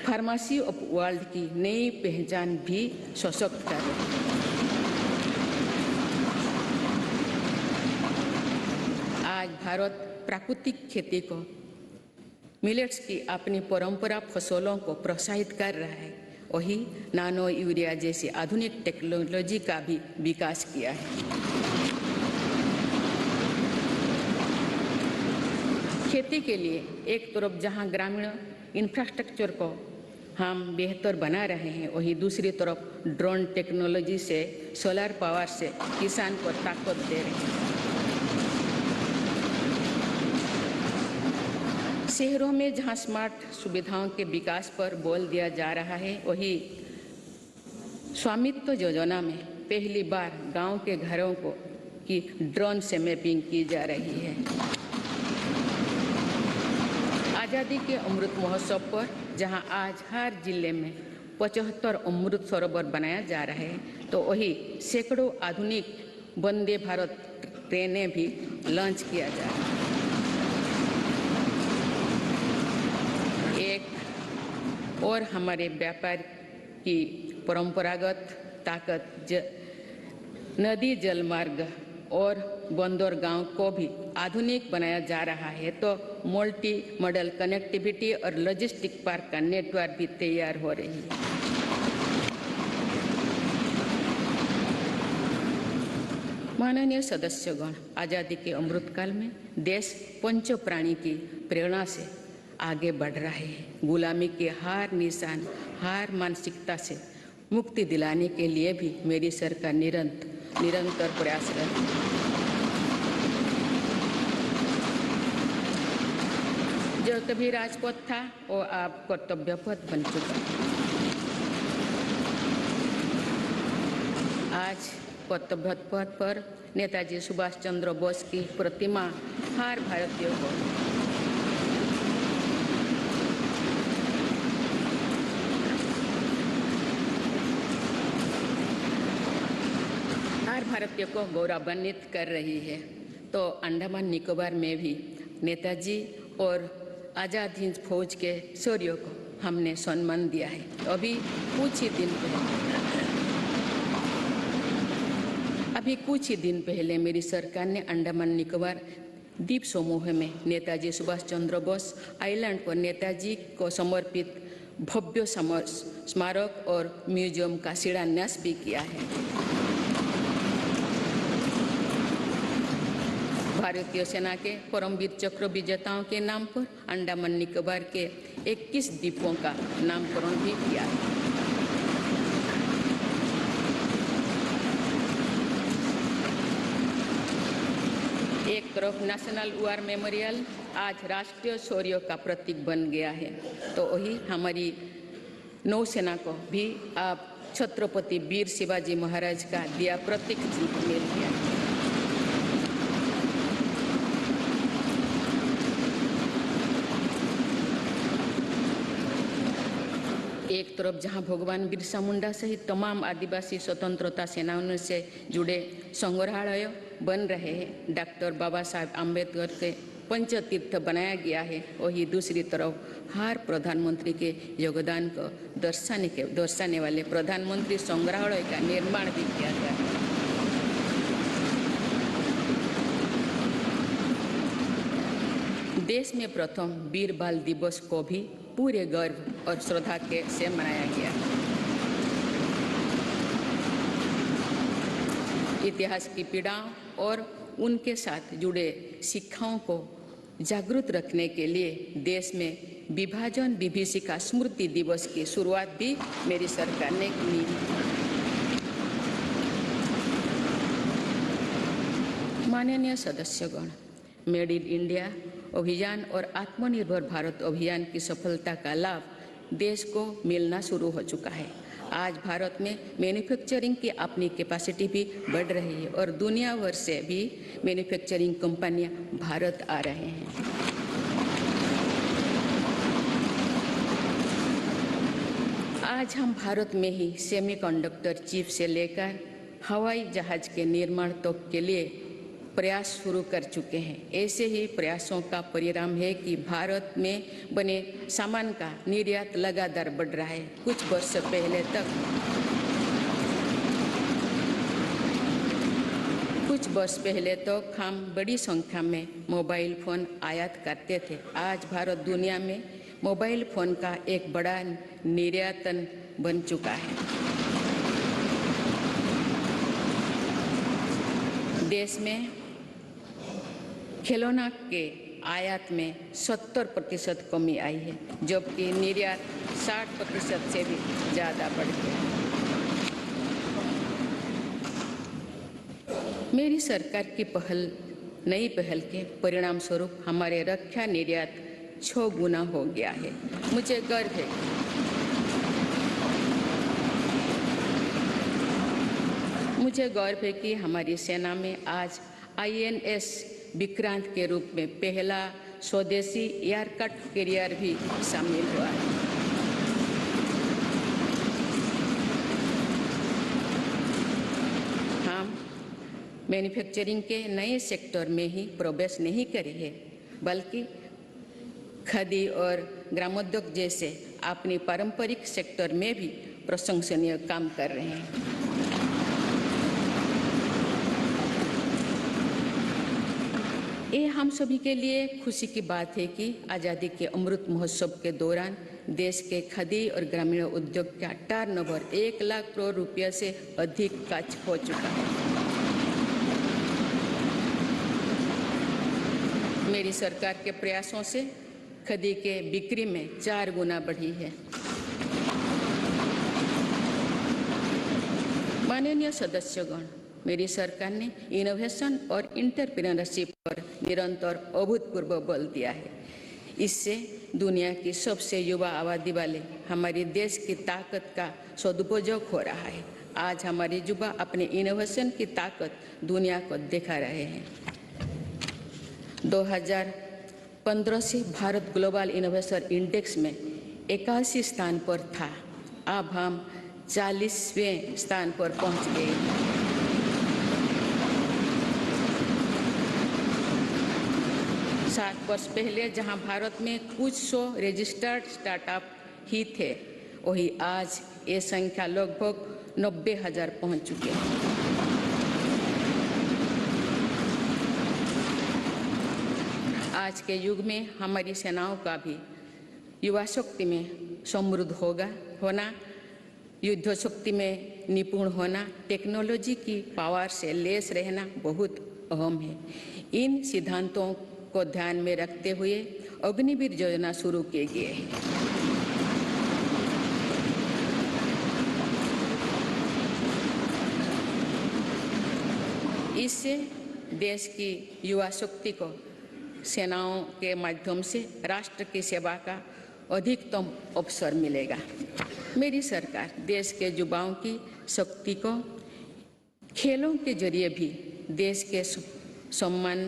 [SPEAKER 1] फार्मेसी ऑफ वर्ल्ड की नई पहचान भी सशक्त कर रही है। आज भारत प्राकृतिक खेती को, मिलेट्स की अपनी परंपरा फसलों को प्रोत्साहित कर रहा है, वही नानो यूरिया जैसी आधुनिक टेक्नोलॉजी का भी विकास किया है। खेती के लिए एक तरफ जहां ग्रामीण इंफ्रास्ट्रक्चर को हम बेहतर बना रहे हैं, वहीं दूसरी तरफ ड्रोन टेक्नोलॉजी से, सोलर पावर से किसान को ताकत दे रहे हैं। शहरों में जहां स्मार्ट सुविधाओं के विकास पर बल दिया जा रहा है, वही स्वामित्व योजना में पहली बार गांव के घरों को की ड्रोन से मैपिंग की जा रही है। आज़ादी के अमृत महोत्सव पर जहां आज हर जिले में 75 अमृत सरोवर बनाया जा रहा है, तो वही सैकड़ों आधुनिक वंदे भारत ट्रेनें भी लॉन्च किया जा रहा है। एक और हमारे व्यापार की परंपरागत ताकत नदी जल मार्ग और बंदरगांव को भी आधुनिक बनाया जा रहा है, तो मल्टी मॉडल कनेक्टिविटी और लॉजिस्टिक पार्क का नेटवर्क भी तैयार हो रही है। माननीय सदस्यगण, आज़ादी के अमृतकाल में देश पंच प्राणी की प्रेरणा से आगे बढ़ रहा है। गुलामी के हार निशान, हार मानसिकता से मुक्ति दिलाने के लिए भी मेरी सरकार निरंतर प्रयासरत है। जो कभी राजपथ था वो अब कर्तव्य पथ बन चुका है। आज कर्तव्य पथ पर नेताजी सुभाष चंद्र बोस की प्रतिमा हर भारतीय को गौरवान्वित कर रही है। तो अंडमान निकोबार में भी नेताजी और आज़ाद हिंद फौज के शौर्यों को हमने सम्मान दिया है। अभी कुछ ही दिन पहले मेरी सरकार ने अंडमान निकोबार द्वीप समूह में नेताजी सुभाष चंद्र बोस आइलैंड पर नेताजी को समर्पित भव्य स्मारक और म्यूजियम का शिलान्यास भी किया है। भारतीय सेना के परमवीर चक्र विजेताओं के नाम पर अंडमान निकोबार के 21 द्वीपों का नामकरण भी किया है। एक तरफ नेशनल वॉर मेमोरियल आज राष्ट्रीय शौर्य का प्रतीक बन गया है, तो वही हमारी नौसेना को भी अब छत्रपति वीर शिवाजी महाराज का दिया प्रतीक मिल गया है। एक तरफ जहां भगवान बिरसा मुंडा सहित तमाम आदिवासी स्वतंत्रता सेनानियों से जुड़े संग्रहालय बन रहे हैं, डॉक्टर बाबा साहब आम्बेडकर के पंचतीर्थ बनाया गया है, वही दूसरी तरफ हर प्रधानमंत्री के योगदान को दर्शाने वाले प्रधानमंत्री संग्रहालय का निर्माण भी किया गया है। देश में प्रथम वीर बाल दिवस को भी पूरे गर्व और श्रद्धा के से मनाया गया। इतिहास की पीड़ाओं और उनके साथ जुड़े शिक्षाओं को जागरूक रखने के लिए देश में विभाजन विभीषिका स्मृति दिवस की शुरुआत भी मेरी सरकार ने की। माननीय सदस्यगण, मेड इन इंडिया अभियान और आत्मनिर्भर भारत अभियान की सफलता का लाभ देश को मिलना शुरू हो चुका है। आज भारत में मैन्युफैक्चरिंग की अपनी कैपेसिटी भी बढ़ रही है और दुनिया भर से भी मैन्युफैक्चरिंग कंपनियां भारत आ रहे हैं। आज हम भारत में ही सेमीकंडक्टर चिप से लेकर हवाई जहाज के निर्माण तक के लिए प्रयास शुरू कर चुके हैं। ऐसे ही प्रयासों का परिणाम है कि भारत में बने सामान का निर्यात लगातार बढ़ रहा है। कुछ वर्ष पहले तक हम बड़ी संख्या में मोबाइल फोन आयात करते थे। आज भारत दुनिया में मोबाइल फोन का एक बड़ा निर्यातन बन चुका है। देश में खिलौना के आयात में 70% कमी आई है, जबकि निर्यात 60% से भी ज़्यादा बढ़ गया है। मेरी सरकार की नई पहल के परिणाम स्वरूप हमारे रक्षा निर्यात 6 गुना हो गया है। मुझे गर्व है कि हमारी सेना में आज INS विक्रांत के रूप में पहला स्वदेशी एयरक्राफ्ट कैरियर भी शामिल हुआ है। हम मैन्युफैक्चरिंग के नए सेक्टर में ही प्रवेश नहीं करे हैं, बल्कि खादी और ग्रामोद्योग जैसे अपनी पारंपरिक सेक्टर में भी प्रशंसनीय काम कर रहे हैं। ये हम सभी के लिए खुशी की बात है कि आज़ादी के अमृत महोत्सव के दौरान देश के खादी और ग्रामीण उद्योग का टर्नओवर 1 लाख करोड़ रुपये से अधिक का हो चुका है। मेरी सरकार के प्रयासों से खादी के बिक्री में 4 गुना बढ़ी है। माननीय सदस्यगण, मेरी सरकार ने इनोवेशन और एंटरप्रेन्योरशिप पर निरंतर अभूतपूर्व बल दिया है। इससे दुनिया की सबसे युवा आबादी वाले हमारे देश की ताकत का सदुपयोग हो रहा है। आज हमारे युवा अपने इनोवेशन की ताकत दुनिया को दिखा रहे हैं। 2015 से भारत ग्लोबल इनोवेशन इंडेक्स में 81 स्थान पर था। अब हम 40वें स्थान पर पहुंच गए। 7 वर्ष पहले जहां भारत में कुछ 100 रजिस्टर्ड स्टार्टअप ही थे, वही आज ये संख्या लगभग 90,000 पहुंच चुके हैं। आज के युग में हमारी सेनाओं का भी युवा शक्ति में समृद्ध होना, युद्ध शक्ति में निपुण होना, टेक्नोलॉजी की पावर से लैस रहना बहुत अहम है। इन सिद्धांतों को ध्यान में रखते हुए अग्निवीर योजना शुरू की गई है। इससे देश की युवा शक्ति को सेनाओं के माध्यम से राष्ट्र की सेवा का अधिकतम अवसर मिलेगा। मेरी सरकार देश के युवाओं की शक्ति को खेलों के जरिए भी देश के सम्मान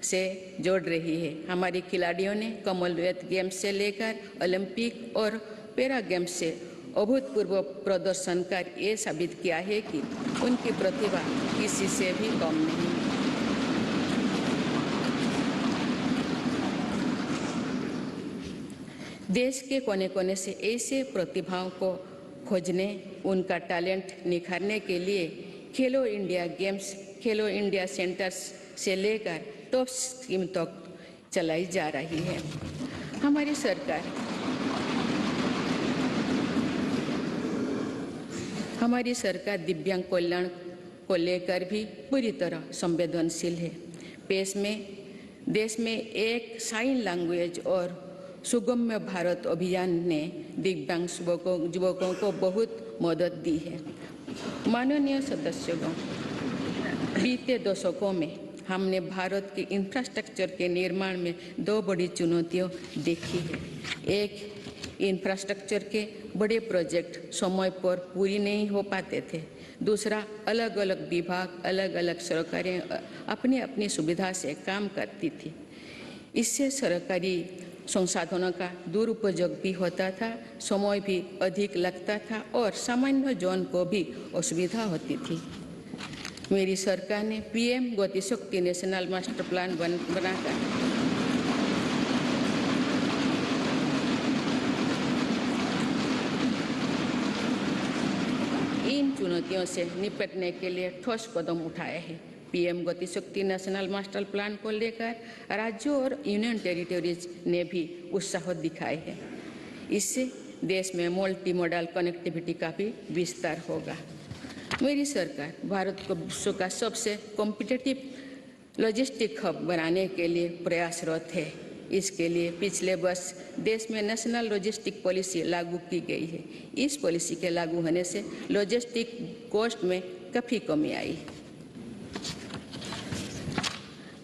[SPEAKER 1] से जोड़ रही है। हमारे खिलाड़ियों ने कॉमनवेल्थ गेम्स से लेकर ओलंपिक और पैरा गेम्स से अभूतपूर्व प्रदर्शन कर ये साबित किया है कि उनकी प्रतिभा किसी से भी कम नहीं। देश के कोने कोने से ऐसे प्रतिभाओं को खोजने, उनका टैलेंट निखारने के लिए खेलो इंडिया गेम्स, खेलो इंडिया सेंटर्स से लेकर टॉप स्कीम तक चलाई जा रही है। हमारी सरकार दिव्यांग कल्याण को लेकर भी पूरी तरह संवेदनशील है। देश में एक साइन लैंग्वेज और सुगम्य भारत अभियान ने दिव्यांग युवकों को बहुत मदद दी है। माननीय सदस्यगण, बीते दशकों में हमने भारत के इंफ्रास्ट्रक्चर के निर्माण में 2 बड़ी चुनौतियां देखी है। एक, इंफ्रास्ट्रक्चर के बड़े प्रोजेक्ट समय पर पूरी नहीं हो पाते थे। दूसरा, अलग अलग विभाग, अलग अलग सरकारें अपनी अपनी सुविधा से काम करती थी। इससे सरकारी संसाधनों का दुरुपयोग भी होता था, समय भी अधिक लगता था और सामान्य जन को भी असुविधा होती थी। मेरी सरकार ने PM Gatishakti national master plan बनाकर इन चुनौतियों से निपटने के लिए ठोस कदम उठाए हैं। PM Gatishakti national master plan को लेकर राज्यों और यूनियन टेरिटरीज ने भी उत्साह दिखाए हैं। इससे देश में मल्टी मॉडल कनेक्टिविटी का भी विस्तार होगा। मेरी सरकार भारत को विश्व का सबसे कॉम्पिटिटिव लॉजिस्टिक हब बनाने के लिए प्रयासरत है। इसके लिए पिछले वर्ष देश में नेशनल लॉजिस्टिक पॉलिसी लागू की गई है। इस पॉलिसी के लागू होने से लॉजिस्टिक कॉस्ट में काफ़ी कमी आई।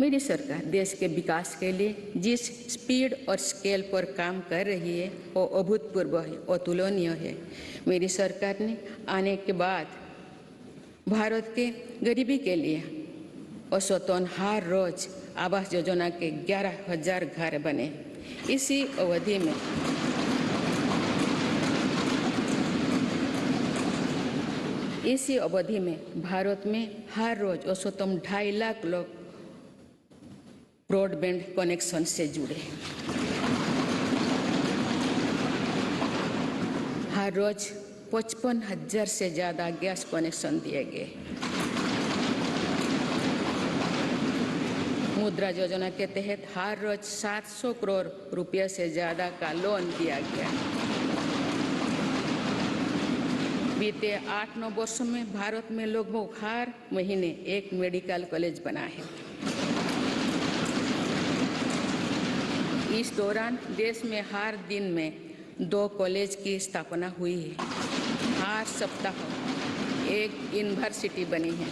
[SPEAKER 1] मेरी सरकार देश के विकास के लिए जिस स्पीड और स्केल पर काम कर रही है वो अभूतपूर्व है, अतुलनीय है। मेरी सरकार ने आने के बाद भारत के गरीबी के लिए औसतन हर रोज आवास योजना के 11,000 घर बने। इसी अवधि में भारत में हर रोज औसतन 2.5 लाख लोग ब्रॉडबैंड कनेक्शन से जुड़े। हर रोज 55,000 से ज़्यादा गैस कनेक्शन दिए गए। मुद्रा योजना के तहत हर रोज 700 करोड़ रुपये से ज़्यादा का लोन दिया गया। बीते 8-9 वर्षों में भारत में लगभग हर महीने एक मेडिकल कॉलेज बना है। इस दौरान देश में हर दिन में 2 कॉलेज की स्थापना हुई है। हर सप्ताह एक यूनिवर्सिटी बनी है।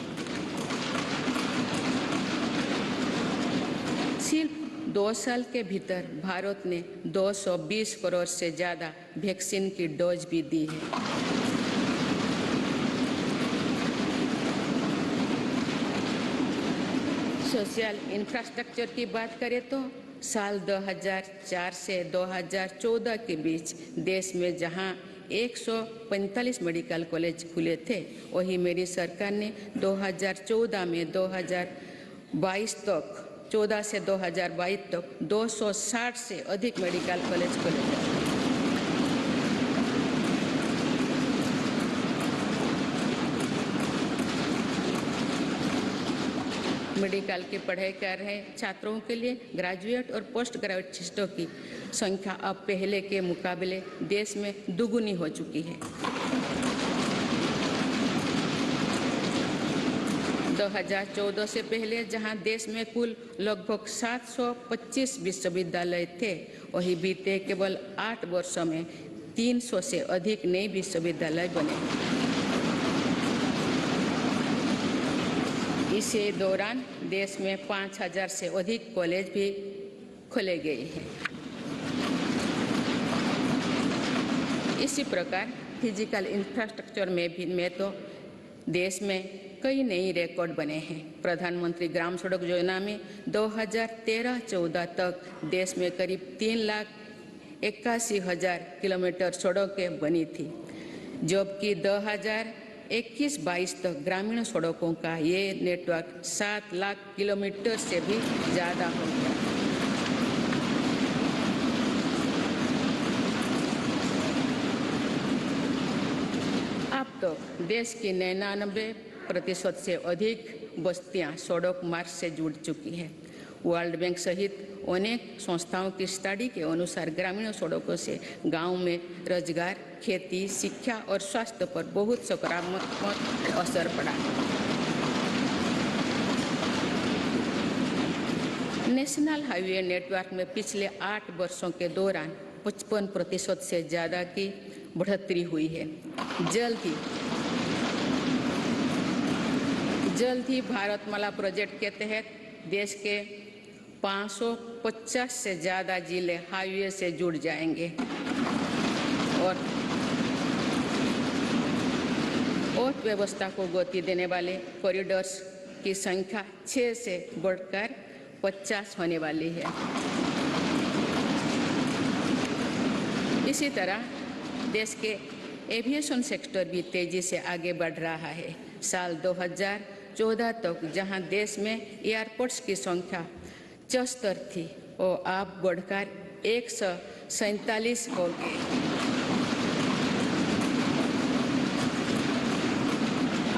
[SPEAKER 1] सिर्फ 2 साल के भीतर भारत ने 220 करोड़ से ज़्यादा वैक्सीन की डोज भी दी है। सोशल इंफ्रास्ट्रक्चर की बात करें तो साल 2004 से 2014 के बीच देश में जहां 145 मेडिकल कॉलेज खुले थे, वही मेरी सरकार ने 2014 में 2022 तक 14 से 2022 तक 260 से अधिक मेडिकल कॉलेज खोले। मेडिकल की पढ़ाई कर रहे छात्रों के लिए ग्रेजुएट और पोस्ट ग्रेजुएट छात्रों की संख्या अब पहले के मुकाबले देश में दुगुनी हो चुकी है। 2014 से पहले जहां देश में कुल लगभग 725 विश्वविद्यालय थे, वहीं बीते केवल 8 वर्षों में 300 से अधिक नए विश्वविद्यालय बने। इसी दौरान देश में 5,000 से अधिक कॉलेज भी खोले गए हैं। इसी प्रकार फिजिकल इंफ्रास्ट्रक्चर में तो देश में कई नए रिकॉर्ड बने हैं। प्रधानमंत्री ग्राम सड़क योजना में 2013-14 तक देश में करीब 3,81,000 किलोमीटर सड़कें बनी थी, जबकि 2021-22 तक ग्रामीण सड़कों का ये नेटवर्क 7 लाख किलोमीटर से भी ज़्यादा हो गया। अब तो देश की 99% से अधिक बस्तियां सड़क मार्ग से जुड़ चुकी हैं। वर्ल्ड बैंक सहित अनेक संस्थाओं की स्टडी के अनुसार ग्रामीण सड़कों से गांव में रोजगार, खेती, शिक्षा और स्वास्थ्य पर बहुत सकारात्मक असर पड़ा। नेशनल हाईवे नेटवर्क में पिछले 8 वर्षों के दौरान 55% से ज़्यादा की बढ़ोतरी हुई है। जल्द ही भारतमाला प्रोजेक्ट के तहत देश के 550 से ज़्यादा जिले हाईवे से जुड़ जाएंगे और अर्थव्यवस्था को गति देने वाले कॉरिडोर्स की संख्या 6 से बढ़कर 50 होने वाली है। इसी तरह देश के एविएशन सेक्टर भी तेजी से आगे बढ़ रहा है। साल 2014 तक जहां देश में एयरपोर्ट्स की संख्या 74 थी, वो अब बढ़कर 147 हो गई।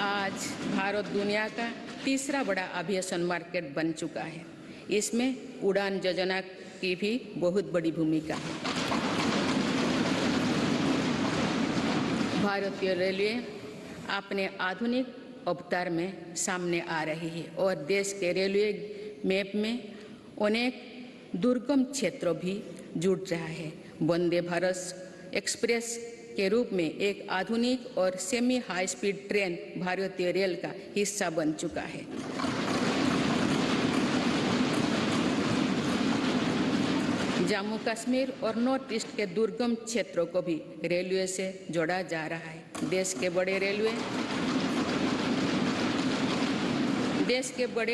[SPEAKER 1] आज भारत दुनिया का तीसरा बड़ा एविएशन मार्केट बन चुका है। इसमें उड़ान योजना की भी बहुत बड़ी भूमिका है। भारतीय रेलवे अपने आधुनिक अवतार में सामने आ रही है और देश के रेलवे मैप में अनेक दुर्गम क्षेत्रों भी जुड़ रहा है। वंदे भारत एक्सप्रेस के रूप में एक आधुनिक और सेमी हाई स्पीड ट्रेन भारतीय रेल का हिस्सा बन चुका है। जम्मू कश्मीर और नॉर्थ ईस्ट के दुर्गम क्षेत्रों को भी रेलवे से जोड़ा जा रहा है। देश के बड़े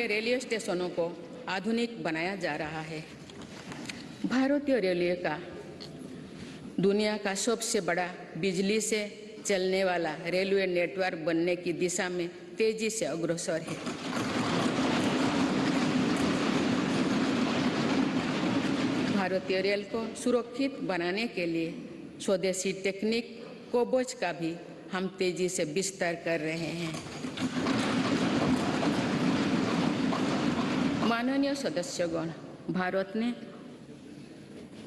[SPEAKER 1] रेलवे स्टेशनों को आधुनिक बनाया जा रहा है। भारतीय रेलवे का दुनिया का सबसे बड़ा बिजली से चलने वाला रेलवे नेटवर्क बनने की दिशा में तेजी से अग्रसर है। भारतीय रेल को सुरक्षित बनाने के लिए स्वदेशी टेक्निक कोबोज का भी हम तेजी से विस्तार कर रहे हैं। माननीय सदस्यगण, भारत ने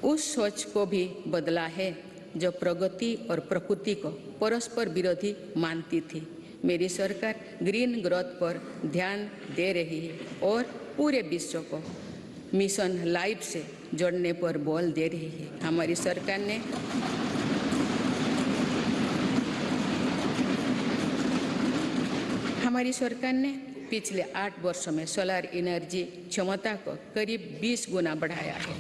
[SPEAKER 1] उस सोच को भी बदला है जो प्रगति और प्रकृति को परस्पर विरोधी मानती थी। मेरी सरकार ग्रीन ग्रोथ पर ध्यान दे रही है और पूरे विश्व को मिशन लाइफ से जोड़ने पर बल दे रही है। हमारी सरकार ने पिछले 8 वर्षों में सोलर एनर्जी क्षमता को करीब 20 गुना बढ़ाया है।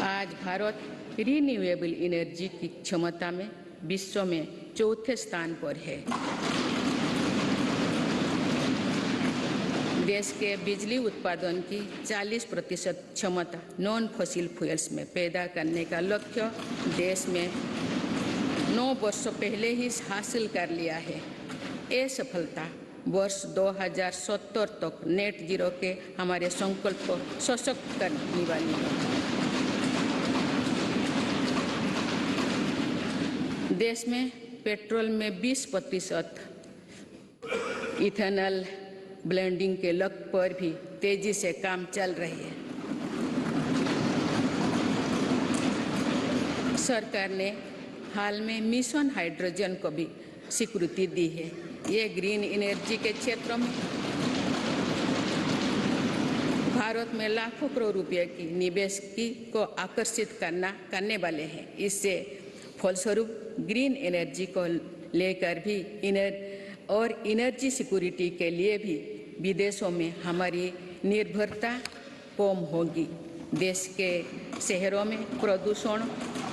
[SPEAKER 1] आज भारत रिन्यूएबल एनर्जी की क्षमता में विश्व में चौथे स्थान पर है। देश के बिजली उत्पादन की 40% क्षमता नॉन फॉसिल फ्यूल्स में पैदा करने का लक्ष्य देश में 9 वर्षों पहले ही हासिल कर लिया है। ये सफलता वर्ष 2070 तक नेट जीरो के हमारे संकल्प को सशक्त करने वाली है। देश में पेट्रोल में 20% इथेनॉल ब्लेंडिंग के लक्ष्य पर भी तेजी से काम चल रही है। सरकार ने हाल में मिशन हाइड्रोजन को भी स्वीकृति दी है। ये ग्रीन एनर्जी के क्षेत्र में भारत में लाखों करोड़ रुपए की निवेश को आकर्षित करने वाले हैं। इससे फलस्वरूप ग्रीन एनर्जी को लेकर भी एनर्जी सिक्योरिटी के लिए भी विदेशों में हमारी निर्भरता कम होगी। देश के शहरों में प्रदूषण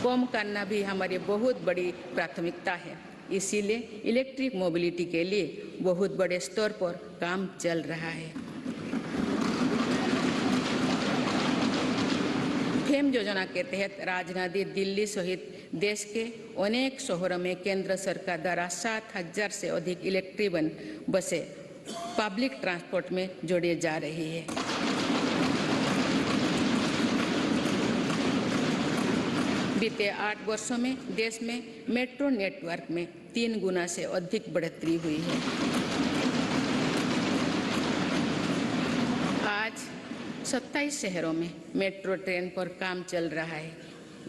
[SPEAKER 1] कम करना भी हमारी बहुत बड़ी प्राथमिकता है। इसीलिए इलेक्ट्रिक मोबिलिटी के लिए बहुत बड़े स्तर पर काम चल रहा है। फेम योजना के तहत राजधानी दिल्ली सहित देश के अनेक शहरों में केंद्र सरकार द्वारा 7,000 से अधिक इलेक्ट्रिक बसें पब्लिक ट्रांसपोर्ट में जोड़ी जा रही है। बीते 8 वर्षों में देश में मेट्रो नेटवर्क में 3 गुना से अधिक बढ़ोतरी हुई है। आज 27 शहरों में मेट्रो ट्रेन पर काम चल रहा है।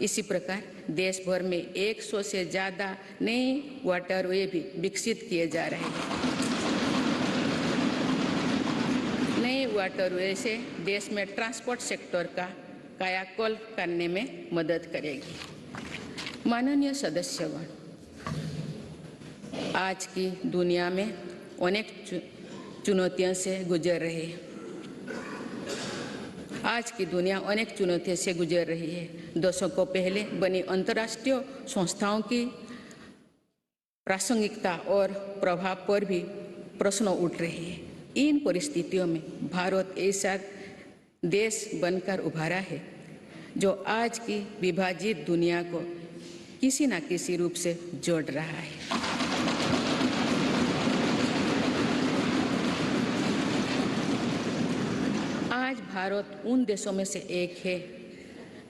[SPEAKER 1] इसी प्रकार देश भर में 100 से ज़्यादा नए वाटरवे भी विकसित किए जा रहे हैं। नए वाटरवे से देश में ट्रांसपोर्ट सेक्टर का कायाकल्प करने में मदद करेगी। माननीय सदस्यगण, आज की दुनिया में अनेक चुनौतियों से गुजर रही है। आज की दुनिया अनेक चुनौतियों से गुजर रही है। दशकों पहले बनी अंतर्राष्ट्रीय संस्थाओं की प्रासंगिकता और प्रभाव पर भी प्रश्न उठ रहे हैं। इन परिस्थितियों में भारत ऐसा देश बनकर उभरा है जो आज की विभाजित दुनिया को किसी न किसी रूप से जोड़ रहा है। आज भारत उन देशों में से एक है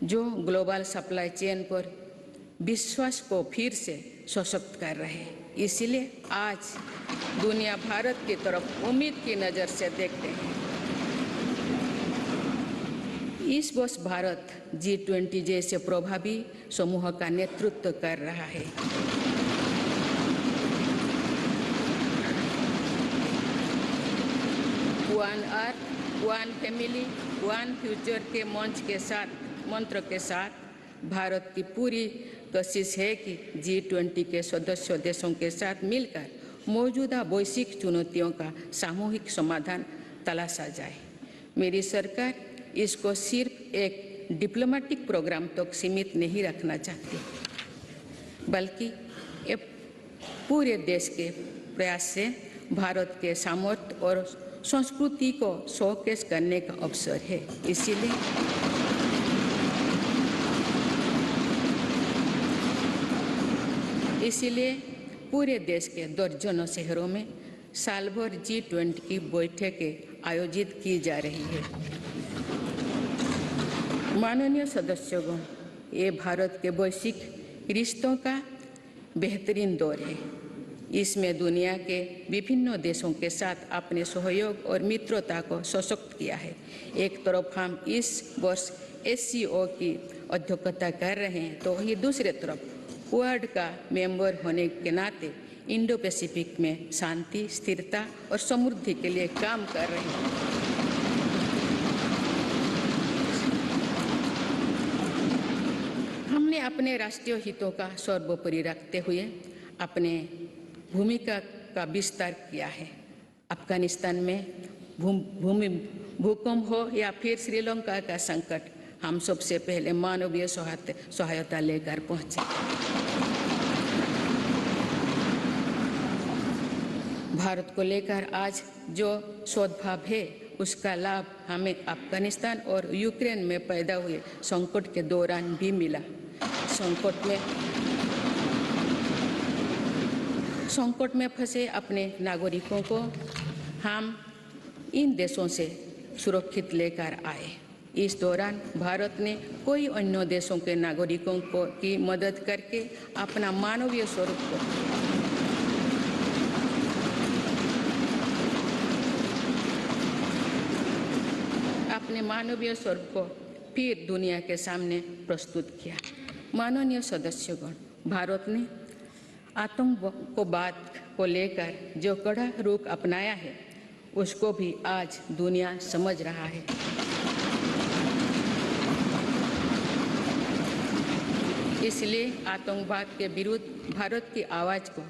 [SPEAKER 1] जो ग्लोबल सप्लाई चेन पर विश्वास को फिर से सशक्त कर रहे हैं। इसलिए आज दुनिया भारत की तरफ उम्मीद की नज़र से देखते हैं। इस वर्ष भारत G20 जैसे प्रभावी समूह का नेतृत्व कर रहा है। One earth, one family, one future के मंत्र के साथ भारत की पूरी कोशिश है कि G20 के सदस्य देशों के साथ मिलकर मौजूदा वैश्विक चुनौतियों का सामूहिक समाधान तलाशा जाए। मेरी सरकार इसको सिर्फ एक डिप्लोमेटिक प्रोग्राम तक सीमित नहीं रखना चाहती, बल्कि ये पूरे देश के प्रयास से भारत के सामर्थ्य और संस्कृति को शोकेस करने का अवसर है। इसीलिए पूरे देश के दर्जनों शहरों में साल भर G20 की बैठकें आयोजित की जा रही है। माननीय सदस्यगण, ये भारत के वैश्विक रिश्तों का बेहतरीन दौर है। इसमें दुनिया के विभिन्न देशों के साथ अपने सहयोग और मित्रता को सशक्त किया है। एक तरफ हम इस वर्ष SCO की अध्यक्षता कर रहे हैं, तो वही दूसरे तरफ क्वाड का मेंबर होने के नाते इंडो पैसिफिक में शांति, स्थिरता और समृद्धि के लिए काम कर रहे हैं। हमने अपने राष्ट्रीय हितों का सर्वोपरि रखते हुए अपने भूमिका का विस्तार किया है। अफगानिस्तान में भूकंप हो या फिर श्रीलंका का संकट, हम सबसे पहले मानवीय सहायता लेकर पहुंचे। भारत को लेकर आज जो सद्भाव है, उसका लाभ हमें अफगानिस्तान और यूक्रेन में पैदा हुए संकट के दौरान भी मिला। संकट में फंसे अपने नागरिकों को हम इन देशों से सुरक्षित लेकर आए। इस दौरान भारत ने कई अन्य देशों के नागरिकों की मदद करके अपना मानवीय स्वरूप को फिर दुनिया के सामने प्रस्तुत किया। माननीय सदस्यगण, भारत ने आतंकवाद को लेकर जो कड़ा रुख अपनाया है, उसको भी आज दुनिया समझ रहा है। इसलिए आतंकवाद के विरुद्ध भारत की आवाज को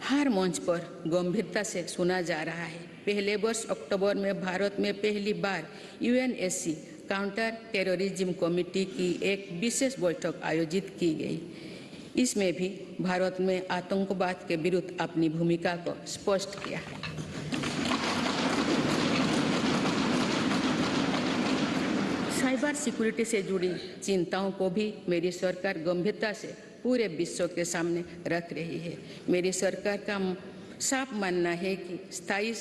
[SPEAKER 1] हर मंच पर गंभीरता से सुना जा रहा है। पहले वर्ष अक्टूबर में भारत में पहली बार UNSC काउंटर टेररिज्म कमेटी की एक विशेष बैठक आयोजित की गई। इसमें भी भारत में आतंकवाद के विरुद्ध अपनी भूमिका को स्पष्ट किया। साइबर सिक्योरिटी से जुड़ी चिंताओं को भी मेरी सरकार गंभीरता से पूरे विश्व के सामने रख रही है। मेरी सरकार का साफ मानना है कि स्थायी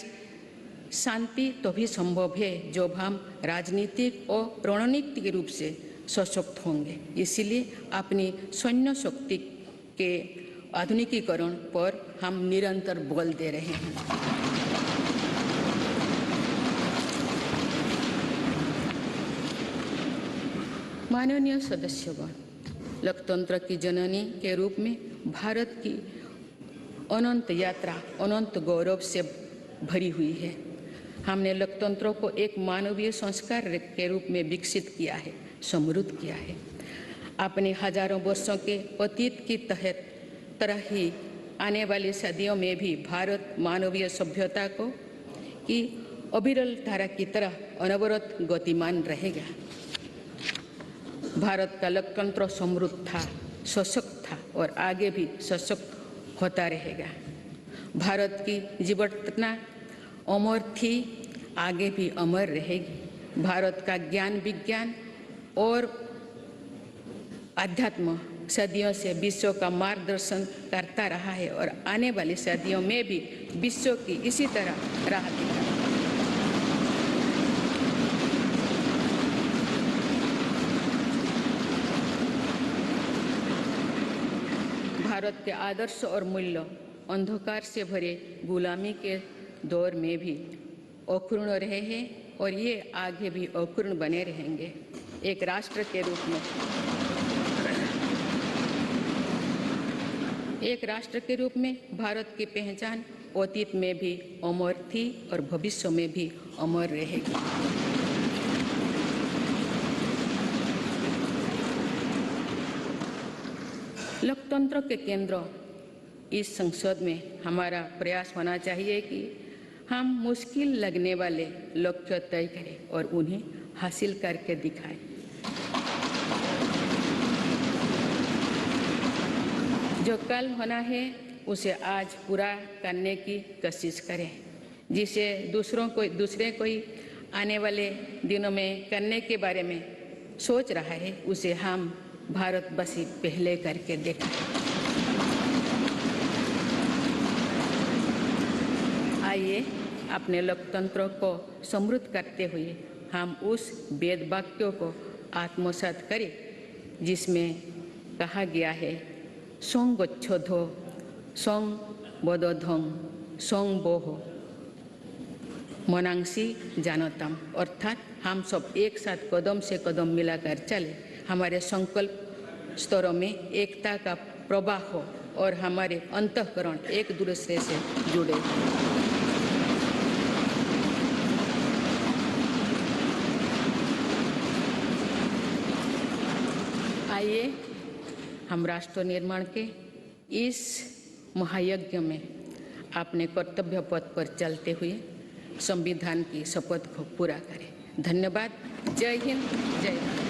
[SPEAKER 1] शांति तभी संभव है जब हम राजनीतिक और रणनीतिक रूप से सशक्त होंगे। इसलिए अपनी सैन्य शक्ति के आधुनिकीकरण पर हम निरंतर बल दे रहे हैं। माननीय सदस्यगण, लोकतंत्र की जननी के रूप में भारत की अनंत यात्रा अनंत गौरव से भरी हुई है। हमने लोकतंत्र को एक मानवीय संस्कार के रूप में विकसित किया है, समृद्ध किया है। अपने हजारों वर्षों के अतीत की तरह ही आने वाली सदियों में भी भारत मानवीय सभ्यता की अविरल धारा की तरह अनवरत गतिमान रहेगा। भारत का लोकतंत्र समृद्ध था, सशक्त था और आगे भी सशक्त होता रहेगा। भारत की जीवटता अमर थी, आगे भी अमर रहेगी। भारत का ज्ञान, विज्ञान और अध्यात्म सदियों से विश्व का मार्गदर्शन करता रहा है और आने वाली सदियों में भी विश्व की इसी तरह राह दिखाएगा। भारत के आदर्श और मूल्य अंधकार से भरे गुलामी के दौर में भी अक्षुण्ण रहे हैं और ये आगे भी अक्षुण्ण बने रहेंगे। एक राष्ट्र के रूप में भारत की पहचान अतीत में भी अमर थी और भविष्य में भी अमर रहेगी। लोकतंत्र के केंद्र इस संसद में हमारा प्रयास होना चाहिए कि हम मुश्किल लगने वाले लक्ष्य तय करें और उन्हें हासिल करके दिखाएं। जो कल होना है उसे आज पूरा करने की कोशिश करें। जिसे दूसरे कोई आने वाले दिनों में करने के बारे में सोच रहा है, उसे हम भारतवासी पहले करके दिखाएं। आइए अपने लोकतंत्र को समृद्ध करते हुए हम उस वेद वाक्यों को आत्मसात करें जिसमें कहा गया है, संगच्छोधो संबोधोधं संबोहो मनांसी जानतम। अर्थात हम सब एक साथ कदम से कदम मिलाकर चले, हमारे संकल्प स्तरों में एकता का प्रवाह हो और हमारे अंतःकरण एक दूसरे से जुड़े। आइए हम राष्ट्र निर्माण के इस महायज्ञ में अपने कर्तव्य पथ पर चलते हुए संविधान की शपथ को पूरा करें। धन्यवाद। जय हिंद, जय भारत।